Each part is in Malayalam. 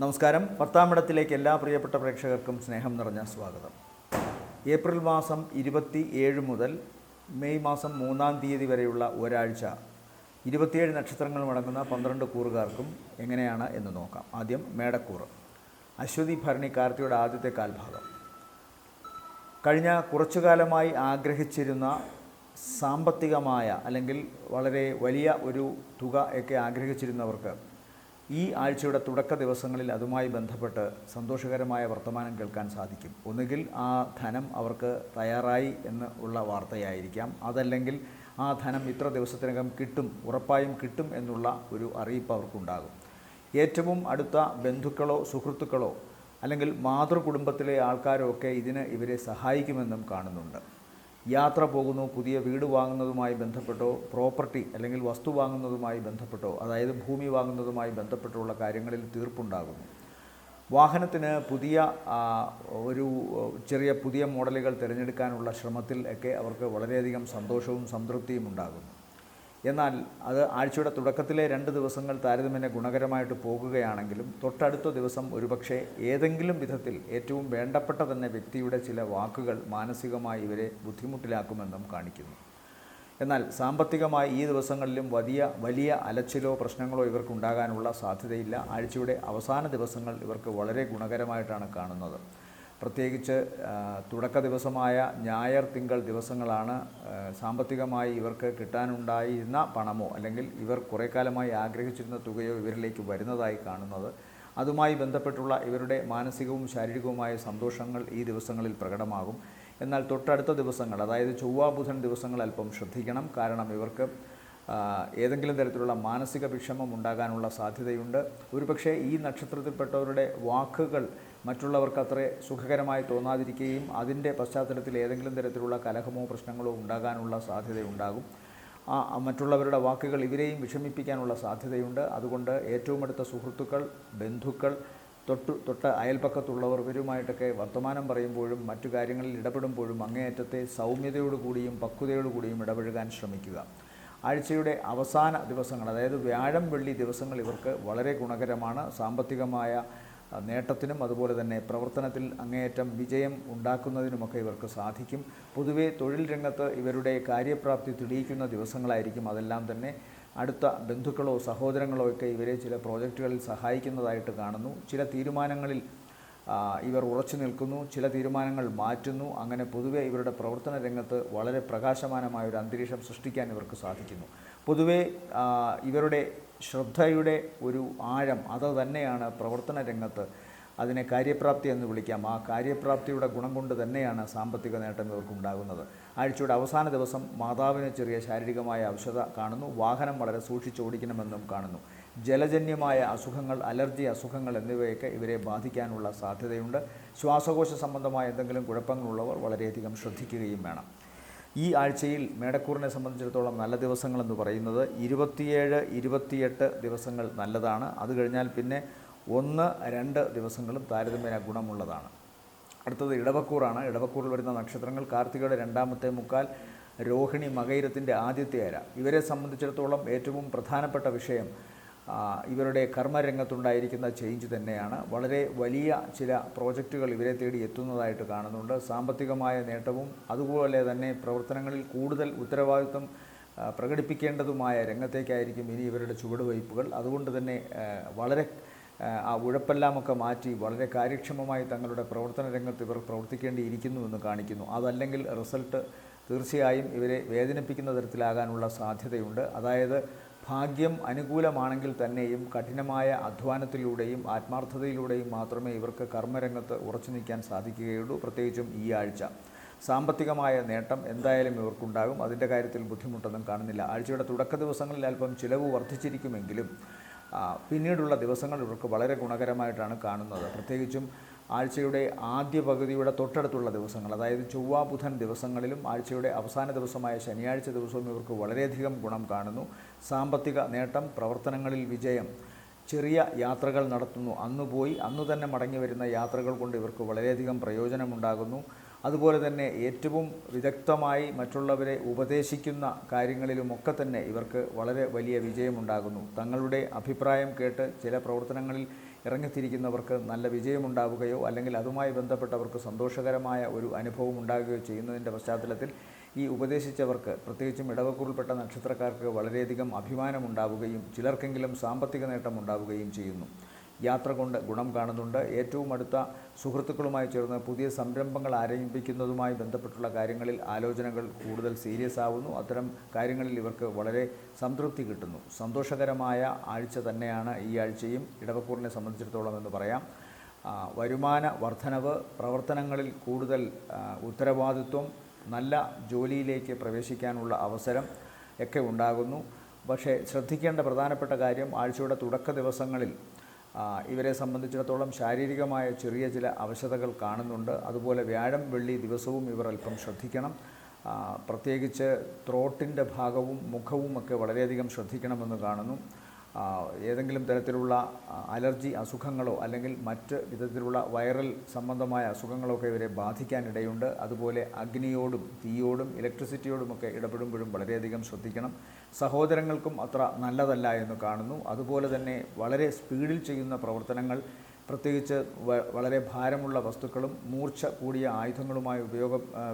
നമസ്കാരം. 10-ാം ഇടത്തിലേക്ക് എല്ലാ പ്രിയപ്പെട്ട പ്രേക്ഷകർക്കും സ്നേഹം നിറഞ്ഞ സ്വാഗതം. ഏപ്രിൽ മാസം 27 മുതൽ മെയ് മാസം 3-ാം തീയതി വരെയുള്ള ഒരാഴ്ച 27 നക്ഷത്രങ്ങൾ അടങ്ങുന്ന 12 കൂറുകാർക്കും എങ്ങനെയാണ് എന്ന് നോക്കാം. ആദ്യം മേടക്കൂറ്. അശ്വതി ഭരണി കാർത്തികയുടെ ആദ്യത്തെ കാൽഭാഗം. കഴിഞ്ഞ കുറച്ചു കാലമായി ആഗ്രഹിച്ചിരുന്ന സാമ്പത്തികമായ അല്ലെങ്കിൽ വളരെ വലിയ ഒരു തുക ഒക്കെ ആഗ്രഹിച്ചിരുന്നവർക്ക് ഈ ആഴ്ചയുടെ തുടക്ക ദിവസങ്ങളിൽ അതുമായി ബന്ധപ്പെട്ട് സന്തോഷകരമായ വർത്തമാനം കേൾക്കാൻ സാധിക്കും. ഒന്നുകിൽ ആ ധനം അവർക്ക് തയ്യാറായി എന്ന് ഉള്ള വാർത്തയായിരിക്കാം, അതല്ലെങ്കിൽ ആ ധനം ഇത്ര ദിവസത്തിനകം കിട്ടും, ഉറപ്പായും കിട്ടും എന്നുള്ള ഒരു അറിയിപ്പ് അവർക്കുണ്ടാകും. ഏറ്റവും അടുത്ത ബന്ധുക്കളോ സുഹൃത്തുക്കളോ അല്ലെങ്കിൽ മാതൃകുടുംബത്തിലെ ആൾക്കാരോ ഒക്കെ ഇതിന് ഇവരെ സഹായിക്കുമെന്നും കാണുന്നുണ്ട്. യാത്ര പോകുന്നു, പുതിയ വീട് വാങ്ങുന്നതുമായി ബന്ധപ്പെട്ടോ പ്രോപ്പർട്ടി അല്ലെങ്കിൽ വസ്തു വാങ്ങുന്നതുമായി ബന്ധപ്പെട്ടോ അതായത് ഭൂമി വാങ്ങുന്നതുമായി ബന്ധപ്പെട്ടുള്ള കാര്യങ്ങളിൽ തീർപ്പുണ്ടാകുന്നു. വാഹനത്തിന് പുതിയ മോഡലുകൾ തിരഞ്ഞെടുക്കാനുള്ള ശ്രമത്തിൽ ഒക്കെ അവർക്ക് വളരെയധികം സന്തോഷവും സംതൃപ്തിയും ഉണ്ടാകുന്നു. എന്നാൽ അത് ആഴ്ചയുടെ തുടക്കത്തിലെ 2 ദിവസങ്ങൾ താരതമ്യേന ഗുണകരമായിട്ട് പോകുകയാണെങ്കിലും തൊട്ടടുത്ത ദിവസം ഒരുപക്ഷെ ഏതെങ്കിലും വിധത്തിൽ ഏറ്റവും വേണ്ടപ്പെട്ട തന്നെ വ്യക്തിയുടെ ചില വാക്കുകൾ മാനസികമായി ഇവരെ ബുദ്ധിമുട്ടിലാക്കുമെന്നും കാണിക്കുന്നു. എന്നാൽ സാമ്പത്തികമായി ഈ ദിവസങ്ങളിലും വലിയ അലച്ചിലോ പ്രശ്നങ്ങളോ ഇവർക്കുണ്ടാകാനുള്ള സാധ്യതയില്ല. ആഴ്ചയുടെ അവസാന ദിവസങ്ങൾ ഇവർക്ക് വളരെ ഗുണകരമായിട്ടാണ് കാണുന്നത്. പ്രത്യേകിച്ച് തുടക്ക ദിവസമായ ഞായർ തിങ്കൾ ദിവസങ്ങളാണ് സാമ്പത്തികമായി ഇവർക്ക് കിട്ടാനുണ്ടായിരുന്ന പണമോ അല്ലെങ്കിൽ ഇവർ കുറേ കാലമായി ആഗ്രഹിച്ചിരുന്ന തുകയോ ഇവരിലേക്ക് വരുന്നതായി കാണുന്നത്. അതുമായി ബന്ധപ്പെട്ടുള്ള ഇവരുടെ മാനസികവും ശാരീരികവുമായ സന്തോഷങ്ങൾ ഈ ദിവസങ്ങളിൽ പ്രകടമാകും. എന്നാൽ തൊട്ടടുത്ത ദിവസങ്ങൾ, അതായത് ചൊവ്വ ബുധൻ ദിവസങ്ങൾ അല്പം ശ്രദ്ധിക്കണം. കാരണം ഇവർക്ക് ഏതെങ്കിലും തരത്തിലുള്ള മാനസിക വിഷമം ഉണ്ടാകാനുള്ള സാധ്യതയുണ്ട്. ഒരുപക്ഷെ ഈ നക്ഷത്രത്തിൽപ്പെട്ടവരുടെ വാക്കുകൾ മറ്റുള്ളവർക്ക് അത്ര സുഖകരമായി തോന്നാതിരിക്കുകയും അതിൻ്റെ പശ്ചാത്തലത്തിൽ ഏതെങ്കിലും തരത്തിലുള്ള കലഹമോ പ്രശ്നങ്ങളോ ഉണ്ടാകാനുള്ള സാധ്യതയുണ്ടാകും. മറ്റുള്ളവരുടെ വാക്കുകൾ ഇവരെയും വിഷമിപ്പിക്കാനുള്ള സാധ്യതയുണ്ട്. അതുകൊണ്ട് ഏറ്റവും അടുത്ത സുഹൃത്തുക്കൾ, ബന്ധുക്കൾ, തൊട്ട് അയൽപ്പക്കത്തുള്ളവർ ഇവരുമായിട്ടൊക്കെ വർത്തമാനം പറയുമ്പോഴും മറ്റു കാര്യങ്ങളിൽ ഇടപെടുമ്പോഴും അങ്ങേയറ്റത്തെ സൗമ്യതയോടുകൂടിയും പക്വതയോടുകൂടിയും ഇടപഴകാൻ ശ്രമിക്കുക. ആഴ്ചയുടെ അവസാന ദിവസങ്ങൾ, അതായത് വ്യാഴം വെള്ളി ദിവസങ്ങൾ ഇവർക്ക് വളരെ ഗുണകരമാണ്. സാമ്പത്തികമായ നേട്ടത്തിനും അതുപോലെ തന്നെ പ്രവർത്തനത്തിൽ അങ്ങേയറ്റം വിജയം ഉണ്ടാക്കുന്നതിനുമൊക്കെ ഇവർക്ക് സാധിക്കും. പൊതുവെ തൊഴിൽ രംഗത്ത് ഇവരുടെ കാര്യപ്രാപ്തി തെളിയിക്കുന്ന ദിവസങ്ങളായിരിക്കും. അതെല്ലാം തന്നെ അടുത്ത ബന്ധുക്കളോ സഹോദരങ്ങളോ ഒക്കെ ഇവരെ ചില പ്രോജക്റ്റുകളിൽ സഹായിക്കുന്നതായിട്ട് കാണുന്നു. ചില തീരുമാനങ്ങളിൽ ഇവർ ഉറച്ചു നിൽക്കുന്നു, ചില തീരുമാനങ്ങൾ മാറ്റുന്നു. അങ്ങനെ പൊതുവെ ഇവരുടെ പ്രവർത്തന രംഗത്ത് വളരെ പ്രകാശമാനമായ ഒരു അന്തരീക്ഷം സൃഷ്ടിക്കാൻ ഇവർക്ക് സാധിക്കുന്നു. പൊതുവെ ഇവരുടെ ശ്രദ്ധയുടെ ഒരു ആഴം അത് തന്നെയാണ് പ്രവർത്തന രംഗത്ത് അതിനെ കാര്യപ്രാപ്തി എന്ന് വിളിക്കാം. ആ കാര്യപ്രാപ്തിയുടെ ഗുണം കൊണ്ട് തന്നെയാണ് സാമ്പത്തിക നേട്ടം ഇവർക്കുണ്ടാകുന്നത്. ആഴ്ചയുടെ അവസാന ദിവസം മാതാവിന് ചെറിയ ശാരീരികമായ അവശത കാണുന്നു. വാഹനം വളരെ സൂക്ഷിച്ചോടിക്കണമെന്നും കാണുന്നു. ജലജന്യമായ അസുഖങ്ങൾ, അലർജി അസുഖങ്ങൾ എന്നിവയൊക്കെ ഇവരെ ബാധിക്കാനുള്ള സാധ്യതയുണ്ട്. ശ്വാസകോശ സംബന്ധമായ എന്തെങ്കിലും കുഴപ്പങ്ങളുള്ളവർ വളരെയധികം ശ്രദ്ധിക്കുകയും വേണം. ഈ ആഴ്ചയിൽ മേടക്കൂറിനെ സംബന്ധിച്ചിടത്തോളം നല്ല ദിവസങ്ങളെന്ന് പറയുന്നത് 27, 28 ദിവസങ്ങൾ നല്ലതാണ്. അത് കഴിഞ്ഞാൽ പിന്നെ 1, 2 ദിവസങ്ങളും താരതമ്യേന ഗുണമുള്ളതാണ്. അടുത്തത് ഇടവക്കൂറാണ്. ഇടവക്കൂറിൽ വരുന്ന നക്ഷത്രങ്ങൾ കാർത്തികയുടെ 2ാമത്തെ മുക്കാൽ, രോഹിണി മകയിരത്തിൻ്റെ ആദ്യത്തെ അര. ഇവരെ സംബന്ധിച്ചിടത്തോളം ഏറ്റവും പ്രധാനപ്പെട്ട വിഷയം ഇവരുടെ കർമ്മരംഗത്തുണ്ടായിരിക്കുന്ന ചേഞ്ച് തന്നെയാണ്. വളരെ വലിയ ചില പ്രോജക്റ്റുകൾ ഇവരെ തേടി എത്തുന്നതായിട്ട് കാണുന്നുണ്ട്. സാമ്പത്തികമായ നേട്ടവും അതുപോലെ തന്നെ പ്രവർത്തനങ്ങളിൽ കൂടുതൽ ഉത്തരവാദിത്വം പ്രകടിപ്പിക്കേണ്ടതുമായ രംഗത്തേക്കായിരിക്കും ഇനി ഇവരുടെ ചുവടുവയ്പ്പുകൾ. അതുകൊണ്ട് തന്നെ വളരെ ആ ഉഴപ്പെല്ലാമൊക്കെ മാറ്റി വളരെ കാര്യക്ഷമമായി തങ്ങളുടെ പ്രവർത്തന രംഗത്ത് ഇവർ പ്രവർത്തിക്കേണ്ടിയിരിക്കുന്നുവെന്ന് കാണിക്കുന്നു. അതല്ലെങ്കിൽ റിസൾട്ട് തീർച്ചയായും ഇവരെ വേദനിപ്പിക്കുന്ന തരത്തിലാകാനുള്ള സാധ്യതയുണ്ട്. അതായത് ഭാഗ്യം അനുകൂലമാണെങ്കിൽ തന്നെയും കഠിനമായ അധ്വാനത്തിലൂടെയും ആത്മാർത്ഥതയിലൂടെയും മാത്രമേ ഇവർക്ക് കർമ്മരംഗത്ത് ഉറച്ചു നിൽക്കാൻ സാധിക്കുകയുള്ളൂ. പ്രത്യേകിച്ചും ഈ ആഴ്ച സാമ്പത്തികമായ നേട്ടം എന്തായാലും ഇവർക്കുണ്ടാകും. അതിൻ്റെ കാര്യത്തിൽ ബുദ്ധിമുട്ടൊന്നും കാണുന്നില്ല. ആഴ്ചയുടെ തുടക്ക ദിവസങ്ങളിൽ അല്പം ചിലവ് വർദ്ധിച്ചിരിക്കുമെങ്കിലും പിന്നീടുള്ള ദിവസങ്ങൾ ഇവർക്ക് വളരെ ഗുണകരമായിട്ടാണ് കാണുന്നത്. പ്രത്യേകിച്ചും ആഴ്ചയുടെ ആദ്യ പകുതിയുടെ തൊട്ടടുത്തുള്ള ദിവസങ്ങൾ, അതായത് ചൊവ്വ ബുധൻ ദിവസങ്ങളിലും ആഴ്ചയുടെ അവസാന ദിവസമായ ശനിയാഴ്ച ദിവസവും ഇവർക്ക് വളരെയധികം ഗുണം കാണുന്നു. സാമ്പത്തിക നേട്ടം, പ്രവർത്തനങ്ങളിൽ വിജയം, ചെറിയ യാത്രകൾ നടത്തുന്നു. അന്ന് പോയി അന്ന് തന്നെ മടങ്ങി വരുന്ന യാത്രകൾ കൊണ്ട് ഇവർക്ക് വളരെയധികം പ്രയോജനമുണ്ടാകുന്നു. അതുപോലെ തന്നെ ഏറ്റവും വിദഗ്ധമായി മറ്റുള്ളവരെ ഉപദേശിക്കുന്ന കാര്യങ്ങളിലുമൊക്കെ തന്നെ ഇവർക്ക് വളരെ വലിയ വിജയമുണ്ടാകുന്നു. തങ്ങളുടെ അഭിപ്രായം കേട്ട് ചില പ്രവർത്തനങ്ങളിൽ ഇറങ്ങിത്തിരിക്കുന്നവർക്ക് നല്ല വിജയമുണ്ടാവുകയോ അല്ലെങ്കിൽ അതുമായി ബന്ധപ്പെട്ടവർക്ക് സന്തോഷകരമായ ഒരു അനുഭവം ഉണ്ടാകുകയോ ചെയ്യുന്നതിൻ്റെ പശ്ചാത്തലത്തിൽ ഈ ഉപദേശിച്ചവർക്ക്, പ്രത്യേകിച്ചും ഇടവക്കൂറിൽപ്പെട്ട നക്ഷത്രക്കാർക്ക് വളരെയധികം അഭിമാനമുണ്ടാവുകയും ചിലർക്കെങ്കിലും സാമ്പത്തിക നേട്ടം ഉണ്ടാവുകയും ചെയ്യുന്നു. യാത്ര കൊണ്ട് ഗുണം കാണുന്നുണ്ട്. ഏറ്റവും അടുത്ത സുഹൃത്തുക്കളുമായി ചേർന്ന് പുതിയ സംരംഭങ്ങൾ ആരംഭിക്കുന്നതുമായി ബന്ധപ്പെട്ടുള്ള കാര്യങ്ങളിൽ ആലോചനകൾ കൂടുതൽ സീരിയസ് ആവുന്നു. അത്തരം കാര്യങ്ങളിൽ ഇവർക്ക് വളരെ സംതൃപ്തി കിട്ടുന്നു. സന്തോഷകരമായ ആഴ്ച തന്നെയാണ് ഈ ആഴ്ചയും ഇടവക്കൂറിനെ സംബന്ധിച്ചിടത്തോളം എന്ന് പറയാം. വരുമാന വർധനവ്, പ്രവർത്തനങ്ങളിൽ കൂടുതൽ ഉത്തരവാദിത്വം, നല്ല ജോലിയിലേക്ക് പ്രവേശിക്കാനുള്ള അവസരം ഒക്കെ ഉണ്ടാകുന്നു. പക്ഷേ ശ്രദ്ധിക്കേണ്ട പ്രധാനപ്പെട്ട കാര്യം, ആഴ്ചയുടെ തുടക്ക ദിവസങ്ങളിൽ ഇവരെ സംബന്ധിച്ചിടത്തോളം ശാരീരികമായ ചെറിയ ചില അവശതകൾ കാണുന്നുണ്ട്. അതുപോലെ വ്യാഴം വെള്ളി ദിവസവും ഇവർ അല്പം ശ്രദ്ധിക്കണം. പ്രത്യേകിച്ച് ത്രോട്ടിൻ്റെ ഭാഗവും മുഖവും ഒക്കെ വളരെയധികം ശ്രദ്ധിക്കണമെന്ന് കാണുന്നു. ഏതെങ്കിലും തരത്തിലുള്ള അലർജി അസുഖങ്ങളോ അല്ലെങ്കിൽ മറ്റ് വിധത്തിലുള്ള വൈറൽ സംബന്ധമായ അസുഖങ്ങളൊക്കെ ഇവരെ ബാധിക്കാനിടയുണ്ട്. അതുപോലെ അഗ്നിയോടും തീയോടും ഇലക്ട്രിസിറ്റിയോടുമൊക്കെ ഇടപെടുമ്പോഴും വളരെയധികം ശ്രദ്ധിക്കണം. സഹോദരങ്ങൾക്കും അത്ര നല്ലതല്ല എന്ന് കാണുന്നു. അതുപോലെ തന്നെ വളരെ സ്പീഡിൽ ചെയ്യുന്ന പ്രവർത്തനങ്ങൾ, പ്രത്യേകിച്ച് വളരെ ഭാരമുള്ള വസ്തുക്കളും മൂർച്ച കൂടിയ ആയുധങ്ങളുമായി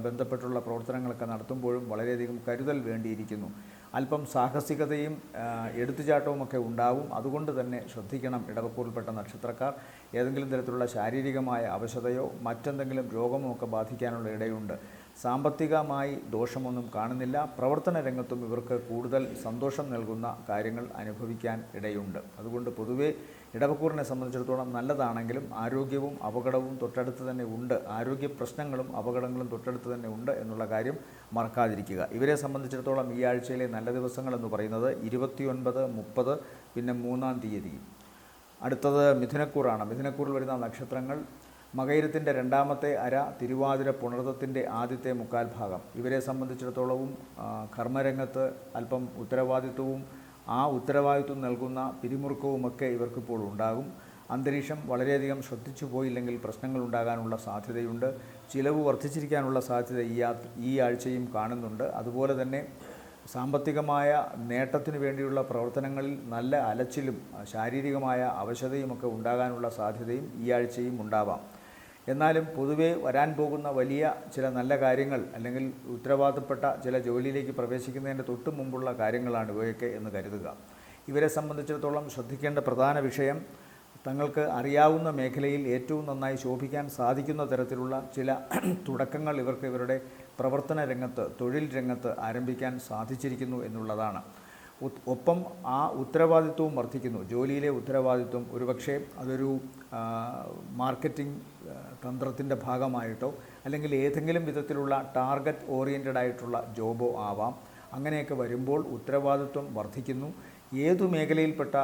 ബന്ധപ്പെട്ടുള്ള പ്രവർത്തനങ്ങളൊക്കെ നടത്തുമ്പോഴും വളരെയധികം കരുതൽ വേണ്ടിയിരിക്കുന്നു. അല്പം സാഹസികതയും എടുത്തുചാട്ടവുമൊക്കെ ഉണ്ടാവും. അതുകൊണ്ട് തന്നെ ശ്രദ്ധിക്കണം ഇടവക്കൂറിൽപ്പെട്ട നക്ഷത്രക്കാർ. ഏതെങ്കിലും തരത്തിലുള്ള ശാരീരികമായ അവശതയോ മറ്റെന്തെങ്കിലും രോഗമോ ഒക്കെ ബാധിക്കാനുള്ള ഇടയുണ്ട്. സാമ്പത്തികമായി ദോഷമൊന്നും കാണുന്നില്ല. പ്രവർത്തന രംഗത്തും ഇവർക്ക് കൂടുതൽ സന്തോഷം നൽകുന്ന കാര്യങ്ങൾ അനുഭവിക്കാൻ ഇടയുണ്ട്. അതുകൊണ്ട് പൊതുവേ ഇടവക്കൂറിനെ സംബന്ധിച്ചിടത്തോളം നല്ലതാണെങ്കിലും ആരോഗ്യവും അപകടവും തൊട്ടടുത്ത് തന്നെ ഉണ്ട്. ആരോഗ്യ പ്രശ്നങ്ങളും അപകടങ്ങളും തൊട്ടടുത്ത് തന്നെ ഉണ്ട് എന്നുള്ള കാര്യം മറക്കാതിരിക്കുക. ഇവരെ സംബന്ധിച്ചിടത്തോളം ഈ ആഴ്ചയിലെ നല്ല ദിവസങ്ങളെന്ന് പറയുന്നത് 29, 30, പിന്നെ 3-ാം തീയതി. അടുത്തത് മിഥുനക്കൂറാണ്. മിഥുനക്കൂറിൽ വരുന്ന നക്ഷത്രങ്ങൾ മകയിരത്തിൻ്റെ 2ാമത്തെ അര, തിരുവാതിര, പുണർതത്തിൻ്റെ ആദ്യത്തെ 1/4 ഭാഗം. ഇവരെ സംബന്ധിച്ചിടത്തോളവും കർമ്മരംഗത്ത് അല്പം ഉത്തരവാദിത്വവും ആ ഉത്തരവാദിത്വം നൽകുന്ന പിരിമുറുക്കവുമൊക്കെ ഇവർക്കിപ്പോൾ ഉണ്ടാകും. അന്തരീക്ഷം വളരെയധികം ശ്രദ്ധിച്ചു പോയില്ലെങ്കിൽ പ്രശ്നങ്ങൾ ഉണ്ടാകാനുള്ള സാധ്യതയുണ്ട്. ചിലവ് വർദ്ധിച്ചിരിക്കാനുള്ള സാധ്യത ഈ ആഴ്ചയും കാണുന്നുണ്ട്. അതുപോലെ തന്നെ സാമ്പത്തികമായ നേട്ടത്തിന് വേണ്ടിയുള്ള പ്രവർത്തനങ്ങളിൽ നല്ല അലച്ചിലും ശാരീരികമായ അവശതയുമൊക്കെ ഉണ്ടാകാനുള്ള സാധ്യതയും ഈ ആഴ്ചയും ഉണ്ടാവാം. എന്നാലും പൊതുവേ വരാൻ പോകുന്ന വലിയ ചില നല്ല കാര്യങ്ങൾ അല്ലെങ്കിൽ ഉത്തരവാദിത്തപ്പെട്ട ചില ജോലിയിലേക്ക് പ്രവേശിക്കുന്നതിൻ്റെ തൊട്ട് മുമ്പുള്ള കാര്യങ്ങളാണ് ഇവയൊക്കെ എന്ന് കരുതുക. ഇവരെ സംബന്ധിച്ചിടത്തോളം ശ്രദ്ധിക്കേണ്ട പ്രധാന വിഷയം, തങ്ങൾക്ക് അറിയാവുന്ന മേഖലയിൽ ഏറ്റവും നന്നായി ശോഭിക്കാൻ സാധിക്കുന്ന തരത്തിലുള്ള ചില തുടക്കങ്ങൾ ഇവർക്ക് ഇവരുടെ പ്രവർത്തന രംഗത്ത്, തൊഴിൽ രംഗത്ത് ആരംഭിക്കാൻ സാധിച്ചിരിക്കുന്നു എന്നുള്ളതാണ്. ഒപ്പം ആ ഉത്തരവാദിത്വവും വർദ്ധിക്കുന്നു. ജോലിയിലെ ഉത്തരവാദിത്വം ഒരുപക്ഷെ അതൊരു മാർക്കറ്റിംഗ് തന്ത്രത്തിൻ്റെ ഭാഗമായിട്ടോ അല്ലെങ്കിൽ ഏതെങ്കിലും വിധത്തിലുള്ള ടാർഗറ്റ് ഓറിയൻറ്റഡ് ആയിട്ടുള്ള ജോബോ ആവാം. അങ്ങനെയൊക്കെ വരുമ്പോൾ ഉത്തരവാദിത്വം വർദ്ധിക്കുന്നു. ഏതു മേഖലയിൽപ്പെട്ട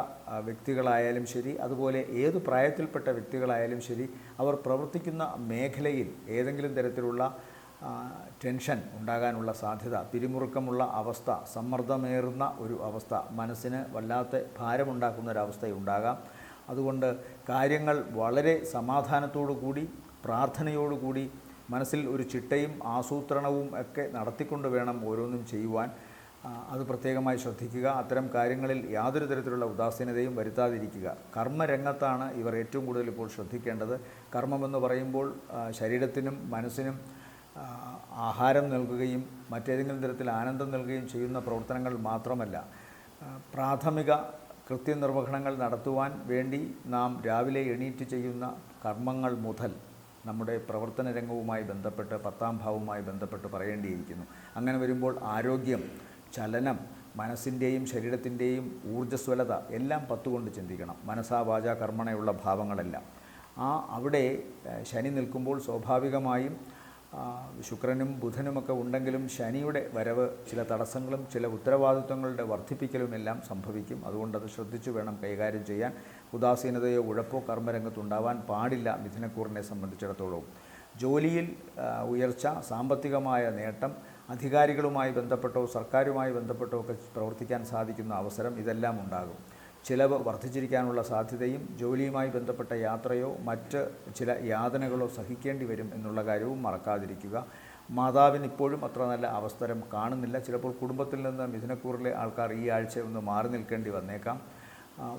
വ്യക്തികളായാലും ശരി, അതുപോലെ ഏതു പ്രായത്തിൽപ്പെട്ട വ്യക്തികളായാലും ശരി, അവർ പ്രവർത്തിക്കുന്ന മേഖലയിൽ ഏതെങ്കിലും തരത്തിലുള്ള ടെൻഷൻ ഉണ്ടാകാനുള്ള സാധ്യത, പിരിമുറുക്കമുള്ള അവസ്ഥ, സമ്മർദ്ദമേറുന്ന ഒരു അവസ്ഥ, മനസ്സിന് വല്ലാത്ത ഭാരമുണ്ടാക്കുന്നൊരവസ്ഥയുണ്ടാകാം. അതുകൊണ്ട് കാര്യങ്ങൾ വളരെ സമാധാനത്തോടു കൂടി, പ്രാർത്ഥനയോടുകൂടി, മനസ്സിൽ ഒരു ചിട്ടയും ആസൂത്രണവും ഒക്കെ നടത്തിക്കൊണ്ട് വേണം ഓരോന്നും ചെയ്യുവാൻ. അത് പ്രത്യേകമായി ശ്രദ്ധിക്കുക. അത്തരം കാര്യങ്ങളിൽ യാതൊരു തരത്തിലുള്ള ഉദാസീനതയും വരുത്താതിരിക്കുക. കർമ്മരംഗത്താണ് ഇവർ ഏറ്റവും കൂടുതൽ ഇപ്പോൾ ശ്രദ്ധിക്കേണ്ടത്. കർമ്മമെന്ന് പറയുമ്പോൾ ശരീരത്തിനും മനസ്സിനും ആഹാരം നൽകുകയും മറ്റേതെങ്കിലും തരത്തിൽ ആനന്ദം നൽകുകയും ചെയ്യുന്ന പ്രവർത്തനങ്ങൾ മാത്രമല്ല, പ്രാഥമിക കൃത്യനിർവഹണങ്ങൾ നടത്തുവാൻ വേണ്ടി നാം രാവിലെ എണീറ്റ് ചെയ്യുന്ന കർമ്മങ്ങൾ മുതൽ നമ്മുടെ പ്രവർത്തന രംഗവുമായി ബന്ധപ്പെട്ട് 10-ാം ഭാവവുമായി ബന്ധപ്പെട്ട് പറയേണ്ടിയിരിക്കുന്നു. അങ്ങനെ വരുമ്പോൾ ആരോഗ്യം, ചലനം, മനസ്സിൻ്റെയും ശരീരത്തിൻ്റെയും ഊർജ്ജസ്വലത എല്ലാം 10 കൊണ്ട് ചിന്തിക്കണം. മനസാ വാച കർമ്മണയുള്ള ഭാവങ്ങളെല്ലാം. അവിടെ ശനി നിൽക്കുമ്പോൾ സ്വാഭാവികമായും ശുക്രനും ബുധനുമൊക്കെ ഉണ്ടെങ്കിലും ശനിയുടെ വരവ് ചില തടസ്സങ്ങളും ചില ഉത്തരവാദിത്വങ്ങളുടെ വർദ്ധിപ്പിക്കലുമെല്ലാം സംഭവിക്കും. അതുകൊണ്ടത് ശ്രദ്ധിച്ചു വേണം കൈകാര്യം ചെയ്യാൻ. ഉദാസീനതയോ ഉഴപ്പോ കർമ്മരംഗത്തുണ്ടാവാൻ പാടില്ല മിഥുനക്കൂറിനെ സംബന്ധിച്ചിടത്തോളം. ജോലിയിൽ ഉയർച്ച, സാമ്പത്തികമായ നേട്ടം, അധികാരികളുമായി ബന്ധപ്പെട്ടോ സർക്കാരുമായി ബന്ധപ്പെട്ടോ ഒക്കെ പ്രവർത്തിക്കാൻ സാധിക്കുന്ന അവസരം, ഇതെല്ലാം ഉണ്ടാകും. ചിലവ് വർദ്ധിച്ചിരിക്കാനുള്ള സാധ്യതയും ജോലിയുമായി ബന്ധപ്പെട്ട യാത്രയോ മറ്റ് ചില യാതനകളോ സഹിക്കേണ്ടി വരും എന്നുള്ള കാര്യവും മറക്കാതിരിക്കുക. മാതാവിന് ഇപ്പോഴും അത്ര നല്ല അവസരം കാണുന്നില്ല. ചിലപ്പോൾ കുടുംബത്തിൽ നിന്ന് മിഥുനക്കൂറിലെ ആൾക്കാർ ഈ ആഴ്ച ഒന്ന് മാറി നിൽക്കേണ്ടി വന്നേക്കാം.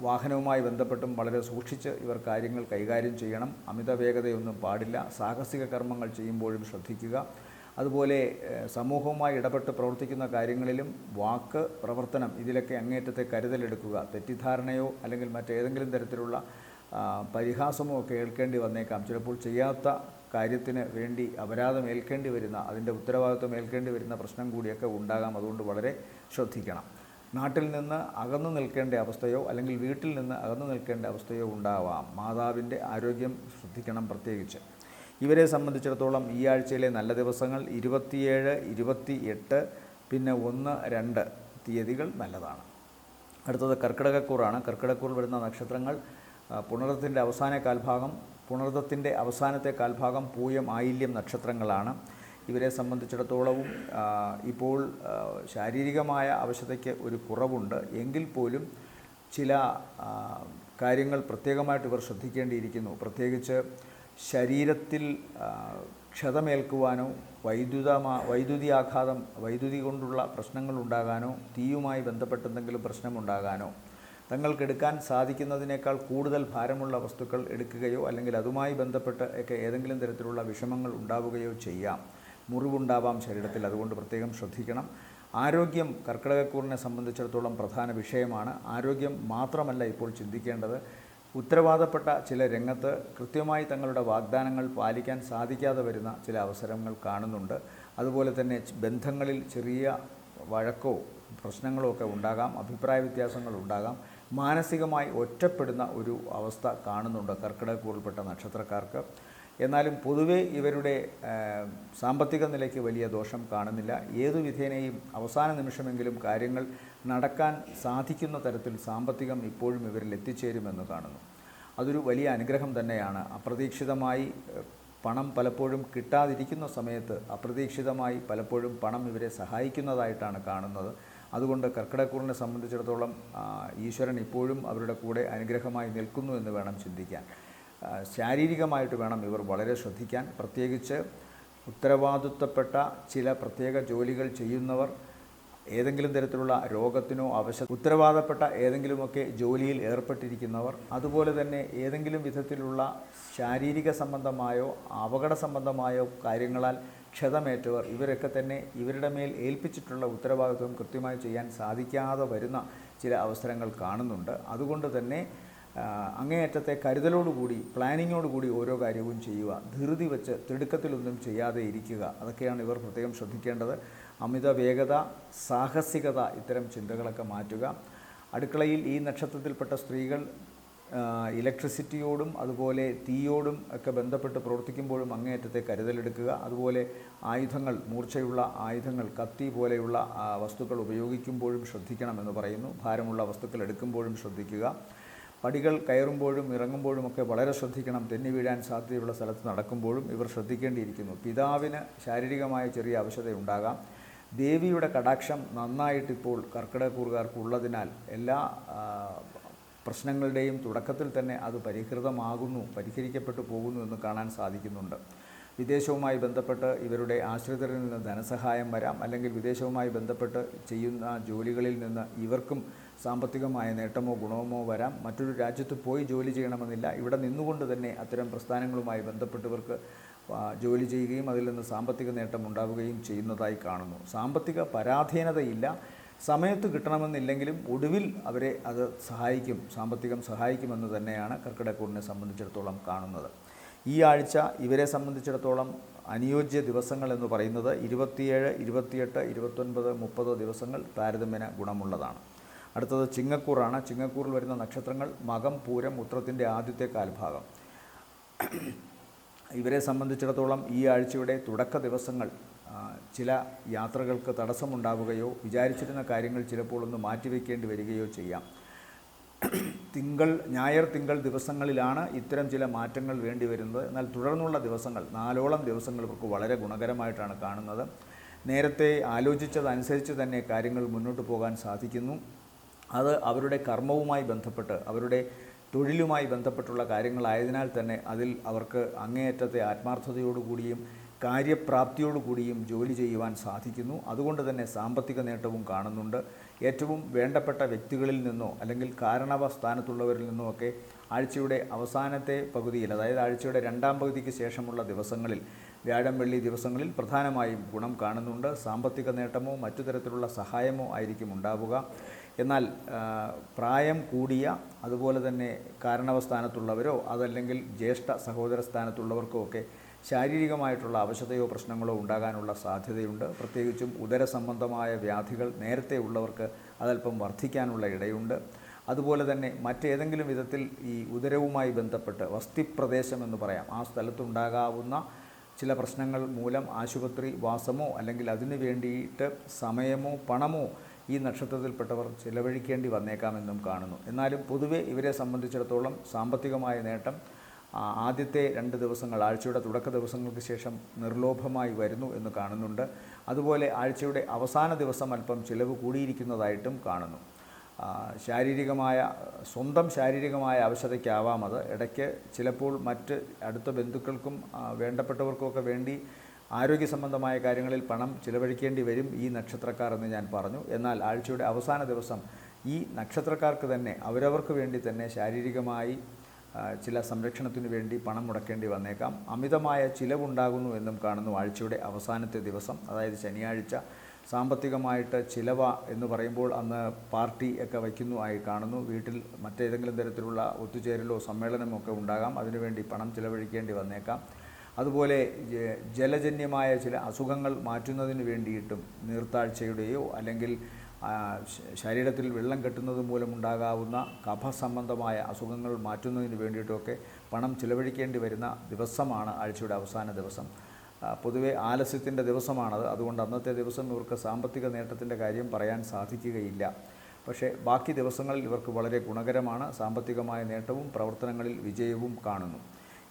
വാഹനവുമായി ബന്ധപ്പെട്ടും വളരെ സൂക്ഷിച്ച് ഇവർ കാര്യങ്ങൾ കൈകാര്യം ചെയ്യണം. അമിത വേഗതയൊന്നും പാടില്ല. സാഹസിക കർമ്മങ്ങൾ ചെയ്യുമ്പോഴും ശ്രദ്ധിക്കുക. അതുപോലെ സമൂഹവുമായി ഇടപെട്ട് പ്രവർത്തിക്കുന്ന കാര്യങ്ങളിലും വാക്ക്, പ്രവർത്തനം ഇതിലൊക്കെ അങ്ങേറ്റത്തെ കരുതലെടുക്കുക. തെറ്റിദ്ധാരണയോ അല്ലെങ്കിൽ മറ്റേതെങ്കിലും തരത്തിലുള്ള പരിഹാസമോ ഒക്കെ ഏൽക്കേണ്ടി വന്നേക്കാം. ചിലപ്പോൾ ചെയ്യാത്ത കാര്യത്തിന് വേണ്ടി അപരാധം ഏൽക്കേണ്ടി വരുന്ന, അതിൻ്റെ ഉത്തരവാദിത്വം ഏൽക്കേണ്ടി വരുന്ന പ്രശ്നം കൂടിയൊക്കെ ഉണ്ടാകാം. അതുകൊണ്ട് വളരെ ശ്രദ്ധിക്കണം. നാട്ടിൽ നിന്ന് അകന്നു നിൽക്കേണ്ട അവസ്ഥയോ അല്ലെങ്കിൽ വീട്ടിൽ നിന്ന് അകന്നു നിൽക്കേണ്ട അവസ്ഥയോ ഉണ്ടാവാം. മാതാവിൻ്റെ ആരോഗ്യം ശ്രദ്ധിക്കണം പ്രത്യേകിച്ച്. ഇവരെ സംബന്ധിച്ചിടത്തോളം ഈ ആഴ്ചയിലെ നല്ല ദിവസങ്ങൾ 27, 28, പിന്നെ 1, 2 തീയതികൾ നല്ലതാണ്. അടുത്തത് കർക്കിടകക്കൂറാണ്. കർക്കിടകക്കൂറിൽ വരുന്ന നക്ഷത്രങ്ങൾ പുണർദത്തിൻ്റെ അവസാനത്തെ കാൽഭാഗം പൂയം, ആയില്യം നക്ഷത്രങ്ങളാണ്. ഇവരെ സംബന്ധിച്ചിടത്തോളവും ഇപ്പോൾ ശാരീരികമായ അവശതയ്ക്ക് ഒരു കുറവുണ്ട്. എങ്കിൽ പോലും ചില കാര്യങ്ങൾ പ്രത്യേകമായിട്ട് ഇവർ ശ്രദ്ധിക്കേണ്ടിയിരിക്കുന്നു. പ്രത്യേകിച്ച് ശരീരത്തിൽ ക്ഷതമേൽക്കുവാനോ വൈദ്യുതി കൊണ്ടുള്ള പ്രശ്നങ്ങൾ ഉണ്ടാകാനോ തീയുമായി ബന്ധപ്പെട്ടെന്തെങ്കിലും പ്രശ്നമുണ്ടാകാനോ തങ്ങൾക്കെടുക്കാൻ സാധിക്കുന്നതിനേക്കാൾ കൂടുതൽ ഭാരമുള്ള വസ്തുക്കൾ എടുക്കുകയോ അല്ലെങ്കിൽ അതുമായി ബന്ധപ്പെട്ട് ഒക്കെ ഏതെങ്കിലും തരത്തിലുള്ള വിഷമങ്ങൾ ഉണ്ടാവുകയോ ചെയ്യാം. മുറിവുണ്ടാവാം ശരീരത്തിൽ. അതുകൊണ്ട് പ്രത്യേകം ശ്രദ്ധിക്കണം. ആരോഗ്യം കർക്കിടകക്കൂറിനെ സംബന്ധിച്ചിടത്തോളം പ്രധാന വിഷയമാണ്. ആരോഗ്യം മാത്രമല്ല ഇപ്പോൾ ചിന്തിക്കേണ്ടത്. ഉത്തരവാദപ്പെട്ട ചില രംഗത്ത് കൃത്യമായി തങ്ങളുടെ വാഗ്ദാനങ്ങൾ പാലിക്കാൻ സാധിക്കാതെ വരുന്ന ചില അവസരങ്ങൾ കാണുന്നുണ്ട്. അതുപോലെ തന്നെ ബന്ധങ്ങളിൽ ചെറിയ വഴക്കോ പ്രശ്നങ്ങളോ ഒക്കെ ഉണ്ടാകാം. അഭിപ്രായ വ്യത്യാസങ്ങൾ ഉണ്ടാകാം. മാനസികമായി ഒറ്റപ്പെടുന്ന ഒരു അവസ്ഥ കാണുന്നുണ്ട് കർക്കിടകക്കൂറിൽപ്പെട്ട നക്ഷത്രക്കാർക്ക്. എന്നാലും പൊതുവെ ഇവരുടെ സാമ്പത്തിക നിലയ്ക്ക് വലിയ ദോഷം കാണുന്നില്ല. ഏതു വിധേനയും അവസാന നിമിഷമെങ്കിലും കാര്യങ്ങൾ നടക്കാൻ സാധിക്കുന്ന തരത്തിൽ സാമ്പത്തികം ഇപ്പോഴും ഇവരിൽ എത്തിച്ചേരുമെന്ന് കാണുന്നു. അതൊരു വലിയ അനുഗ്രഹം തന്നെയാണ്. അപ്രതീക്ഷിതമായി പണം പലപ്പോഴും കിട്ടാതിരിക്കുന്ന സമയത്ത് അപ്രതീക്ഷിതമായി പലപ്പോഴും പണം ഇവരെ സഹായിക്കുന്നതായിട്ടാണ് കാണുന്നത്. അതുകൊണ്ട് കർക്കിടകക്കൂറിനെ സംബന്ധിച്ചിടത്തോളം ഈശ്വരൻ ഇപ്പോഴും അവരുടെ കൂടെ അനുഗ്രഹമായി നിൽക്കുന്നു എന്ന് വേണം ചിന്തിക്കാൻ. ശാരീരികമായിട്ട് വേണം ഇവർ വളരെ ശ്രദ്ധിക്കാൻ. പ്രത്യേകിച്ച് ഉത്തരവാദിത്വപ്പെട്ട ചില പ്രത്യേക ജോലികൾ ചെയ്യുന്നവർ, ഏതെങ്കിലും തരത്തിലുള്ള രോഗത്തിനോ ഉത്തരവാദപ്പെട്ട ഏതെങ്കിലുമൊക്കെ ജോലിയിൽ ഏർപ്പെട്ടിരിക്കുന്നവർ, അതുപോലെ തന്നെ ഏതെങ്കിലും വിധത്തിലുള്ള ശാരീരിക സംബന്ധമായോ അപകട സംബന്ധമായോ കാര്യങ്ങളാൽ ക്ഷതമേറ്റവർ, ഇവരൊക്കെ തന്നെ ഇവരുടെ മേൽ ഏൽപ്പിച്ചിട്ടുള്ള ഉത്തരവാദിത്വം കൃത്യമായി ചെയ്യാൻ സാധിക്കാതെ വരുന്ന ചില അവസരങ്ങൾ കാണുന്നുണ്ട്. അതുകൊണ്ട് തന്നെ അങ്ങേയറ്റത്തെ കരുതലോടുകൂടി പ്ലാനിങ്ങോടുകൂടി ഓരോ കാര്യവും ചെയ്യുക. ധൃതി വെച്ച് തിടുക്കത്തിലൊന്നും ചെയ്യാതെ ഇരിക്കുക. അതൊക്കെയാണ് ഇവർ പ്രത്യേകം ശ്രദ്ധിക്കേണ്ടത്. അമിത വേഗത, സാഹസികത ഇത്തരം ചിന്തകളൊക്കെ മാറ്റുക. അടുക്കളയിൽ ഈ നക്ഷത്രത്തിൽപ്പെട്ട സ്ത്രീകൾ ഇലക്ട്രിസിറ്റിയോടും അതുപോലെ തീയോടും ഒക്കെ ബന്ധപ്പെട്ട് പ്രവർത്തിക്കുമ്പോഴും അങ്ങേയറ്റത്തെ കരുതലെടുക്കുക. അതുപോലെ ആയുധങ്ങൾ, മൂർച്ചയുള്ള ആയുധങ്ങൾ, കത്തി പോലെയുള്ള വസ്തുക്കൾ ഉപയോഗിക്കുമ്പോഴും ശ്രദ്ധിക്കണമെന്ന് പറയുന്നു. ഭാരമുള്ള വസ്തുക്കൾ എടുക്കുമ്പോഴും ശ്രദ്ധിക്കുക. പടികൾ കയറുമ്പോഴും ഇറങ്ങുമ്പോഴുമൊക്കെ വളരെ ശ്രദ്ധിക്കണം. തെന്നി വീഴാൻ സാധ്യതയുള്ള സ്ഥലത്ത് നടക്കുമ്പോഴും ഇവർ ശ്രദ്ധിക്കേണ്ടിയിരിക്കുന്നു. പിതാവിന് ശാരീരികമായ ചെറിയ അവശതയുണ്ടാകാം. ദേവിയുടെ കടാക്ഷം നന്നായിട്ടിപ്പോൾ കർക്കിടകക്കൂറുകാർക്കുള്ളതിനാൽ എല്ലാ പ്രശ്നങ്ങളുടെയും തുടക്കത്തിൽ തന്നെ അത് പരിഹരിക്കപ്പെട്ടു പോകുന്നു എന്ന് കാണാൻ സാധിക്കുന്നുണ്ട്. വിദേശവുമായി ബന്ധപ്പെട്ട് ഇവരുടെ ആശ്രിതരിൽ നിന്ന് ധനസഹായം വരാം. അല്ലെങ്കിൽ വിദേശവുമായി ബന്ധപ്പെട്ട് ചെയ്യുന്ന ജോലികളിൽ നിന്ന് ഇവർക്കും സാമ്പത്തികമായ നേട്ടമോ ഗുണമോ വരാം. മറ്റൊരു രാജ്യത്ത് പോയി ജോലി ചെയ്യണമെന്നില്ല. ഇവിടെ നിന്നുകൊണ്ട് തന്നെ അത്തരം പ്രസ്ഥാനങ്ങളുമായി ബന്ധപ്പെട്ടവർക്ക് ജോലി ചെയ്യുകയും അതിൽ നിന്ന് സാമ്പത്തിക നേട്ടം ഉണ്ടാവുകയും ചെയ്യുന്നതായി കാണുന്നു. സാമ്പത്തിക പരാധീനതയില്ല. സമയത്ത് കിട്ടണമെന്നില്ലെങ്കിലും ഒടുവിൽ അവരെ അത് സഹായിക്കും, സാമ്പത്തികം സഹായിക്കുമെന്ന് തന്നെയാണ് കർക്കിടകക്കൂറിനെ സംബന്ധിച്ചിടത്തോളം കാണുന്നത്. ഈ ആഴ്ച ഇവരെ സംബന്ധിച്ചിടത്തോളം അനുയോജ്യ ദിവസങ്ങൾ എന്ന് പറയുന്നത് 27, 28, 29, 30 ദിവസങ്ങൾ താരതമ്യേന ഗുണമുള്ളതാണ്. അടുത്തത് ചിങ്ങക്കൂറാണ്. ചിങ്ങക്കൂറിൽ വരുന്ന നക്ഷത്രങ്ങൾ മകം, പൂരം, ഉത്രത്തിൻ്റെ ആദ്യത്തെ കാൽഭാഗം. ഇവരെ സംബന്ധിച്ചിടത്തോളം ഈ ആഴ്ചയുടെ തുടക്ക ദിവസങ്ങൾ ചില യാത്രകൾക്ക് തടസ്സമുണ്ടാവുകയോ വിചാരിച്ചിരുന്ന കാര്യങ്ങൾ ചിലപ്പോൾ ഒന്ന് മാറ്റിവെക്കേണ്ടി വരികയോ ചെയ്യാം. ഞായർ, തിങ്കൾ ദിവസങ്ങളിലാണ് ഇത്തരം ചില മാറ്റങ്ങൾ വേണ്ടി വരുന്നത്. എന്നാൽ തുടർന്നുള്ള ദിവസങ്ങൾ 4ഓളം ദിവസങ്ങൾ ഇവർക്ക് വളരെ ഗുണകരമായിട്ടാണ് കാണുന്നത്. നേരത്തെ ആലോചിച്ചതനുസരിച്ച് തന്നെ കാര്യങ്ങൾ മുന്നോട്ട് പോകാൻ സാധിക്കുന്നു. അത് അവരുടെ കർമ്മവുമായി ബന്ധപ്പെട്ട് അവരുടെ തൊഴിലുമായി ബന്ധപ്പെട്ടുള്ള കാര്യങ്ങളായതിനാൽ തന്നെ അതിൽ അവർക്ക് അങ്ങേയറ്റത്തെ ആത്മാർത്ഥതയോടുകൂടിയും കാര്യപ്രാപ്തിയോടുകൂടിയും ജോലി ചെയ്യുവാൻ സാധിക്കുന്നു. അതുകൊണ്ട് തന്നെ സാമ്പത്തിക നേട്ടവും കാണുന്നുണ്ട്. ഏറ്റവും വേണ്ടപ്പെട്ട വ്യക്തികളിൽ നിന്നോ അല്ലെങ്കിൽ കാരണവ സ്ഥാനത്തുള്ളവരിൽ നിന്നോ ഒക്കെ ആഴ്ചയുടെ അവസാനത്തെ പകുതിയിൽ, അതായത് ആഴ്ചയുടെ രണ്ടാം പകുതിക്ക് ശേഷമുള്ള ദിവസങ്ങളിൽ, വ്യാഴം വെള്ളി ദിവസങ്ങളിൽ പ്രധാനമായും ഗുണം കാണുന്നുണ്ട്. സാമ്പത്തിക നേട്ടമോ മറ്റു തരത്തിലുള്ള സഹായമോ ആയിരിക്കും ഉണ്ടാവുക. എന്നാൽ പ്രായം കൂടിയ അതുപോലെ തന്നെ കാരണവ സ്ഥാനത്തുള്ളവരോ അതല്ലെങ്കിൽ ജ്യേഷ്ഠ സഹോദര സ്ഥാനത്തുള്ളവർക്കോ ഒക്കെ ശാരീരികമായിട്ടുള്ള അവശതയോ പ്രശ്നങ്ങളോ ഉണ്ടാകാനുള്ള സാധ്യതയുണ്ട്. പ്രത്യേകിച്ചും ഉദര സംബന്ധമായ വ്യാധികൾ നേരത്തെ ഉള്ളവർക്ക് അതല്പം വർദ്ധിക്കാനുള്ള ഇടയുണ്ട്. അതുപോലെ തന്നെ മറ്റേതെങ്കിലും വിധത്തിൽ ഈ ഉദരവുമായി ബന്ധപ്പെട്ട് വസ്തിപ്രദേശം എന്ന് പറയാം, ആ സ്ഥലത്തുണ്ടാകാവുന്ന ചില പ്രശ്നങ്ങൾ മൂലം ആശുപത്രി വാസമോ അല്ലെങ്കിൽ അതിനു വേണ്ടിയിട്ട് സമയമോ പണമോ ഈ നക്ഷത്രത്തിൽപ്പെട്ടവർ ചിലവഴിക്കേണ്ടി വന്നേക്കാമെന്നും കാണുന്നു. എന്നാലും പൊതുവെ ഇവരെ സംബന്ധിച്ചിടത്തോളം സാമ്പത്തികമായ നേട്ടം ആദ്യത്തെ 2 ദിവസങ്ങൾ, ആഴ്ചയുടെ തുടക്ക ദിവസങ്ങൾക്ക് ശേഷം നിർലോഭമായി വരുന്നു എന്ന് കാണുന്നുണ്ട്. അതുപോലെ ആഴ്ചയുടെ അവസാന ദിവസം അല്പം ചിലവ് കൂടിയിരിക്കുന്നതായിട്ടും കാണുന്നു. സ്വന്തം ശാരീരികമായ അവശതയ്ക്കാവാം അത്. ഇടയ്ക്ക് ചിലപ്പോൾ മറ്റ് അടുത്ത ബന്ധുക്കൾക്കും വേണ്ടപ്പെട്ടവർക്കുമൊക്കെ വേണ്ടി ആരോഗ്യ സംബന്ധമായ കാര്യങ്ങളിൽ പണം ചിലവഴിക്കേണ്ടി വരും ഈ നക്ഷത്രക്കാർ എന്ന് ഞാൻ പറഞ്ഞു. എന്നാൽ ആഴ്ചയുടെ അവസാന ദിവസം ഈ നക്ഷത്രക്കാർക്ക് തന്നെ അവരവർക്ക് വേണ്ടി തന്നെ ശാരീരികമായി ചില സംരക്ഷണത്തിനു വേണ്ടി പണം മുടക്കേണ്ടി വന്നേക്കാം. അമിതമായ ചിലവുണ്ടാകുന്നു എന്നും കാണുന്നു ആഴ്ചയുടെ അവസാനത്തെ ദിവസം, അതായത് ശനിയാഴ്ച. സാമ്പത്തികമായിട്ട് ചിലവ എന്ന് പറയുമ്പോൾ അന്ന് പാർട്ടി ഒക്കെ വയ്ക്കുന്നു ആയി കാണുന്നു. വീട്ടിൽ മറ്റേതെങ്കിലും തരത്തിലുള്ള ഒത്തുചേരലോ സമ്മേളനമോ ഒക്കെ ഉണ്ടാകാം, അതിനുവേണ്ടി പണം ചിലവഴിക്കേണ്ടി വന്നേക്കാം. അതുപോലെ ജലജന്യമായ ചില അസുഖങ്ങൾ മാറ്റുന്നതിന് വേണ്ടിയിട്ടും നീർത്താഴ്ചയുടെയോ അല്ലെങ്കിൽ ശരീരത്തിൽ വെള്ളം കെട്ടുന്നത് മൂലമുണ്ടാകാവുന്ന കഫ സംബന്ധമായ അസുഖങ്ങൾ മാറ്റുന്നതിന് വേണ്ടിയിട്ടൊക്കെ പണം ചിലവഴിക്കേണ്ടി വരുന്ന ദിവസമാണ് ആഴ്ചയുടെ അവസാന ദിവസം. പൊതുവെ ആലസ്യത്തിൻ്റെ ദിവസമാണത്. അതുകൊണ്ട് അന്നത്തെ ദിവസം ഇവർക്ക് സാമ്പത്തിക നേട്ടത്തിൻ്റെ കാര്യം പറയാൻ സാധിക്കുകയില്ല. പക്ഷേ ബാക്കി ദിവസങ്ങളിൽ ഇവർക്ക് വളരെ ഗുണകരമാണ്. സാമ്പത്തികമായ നേട്ടവും പ്രവർത്തനങ്ങളിൽ വിജയവും കാണുന്നു.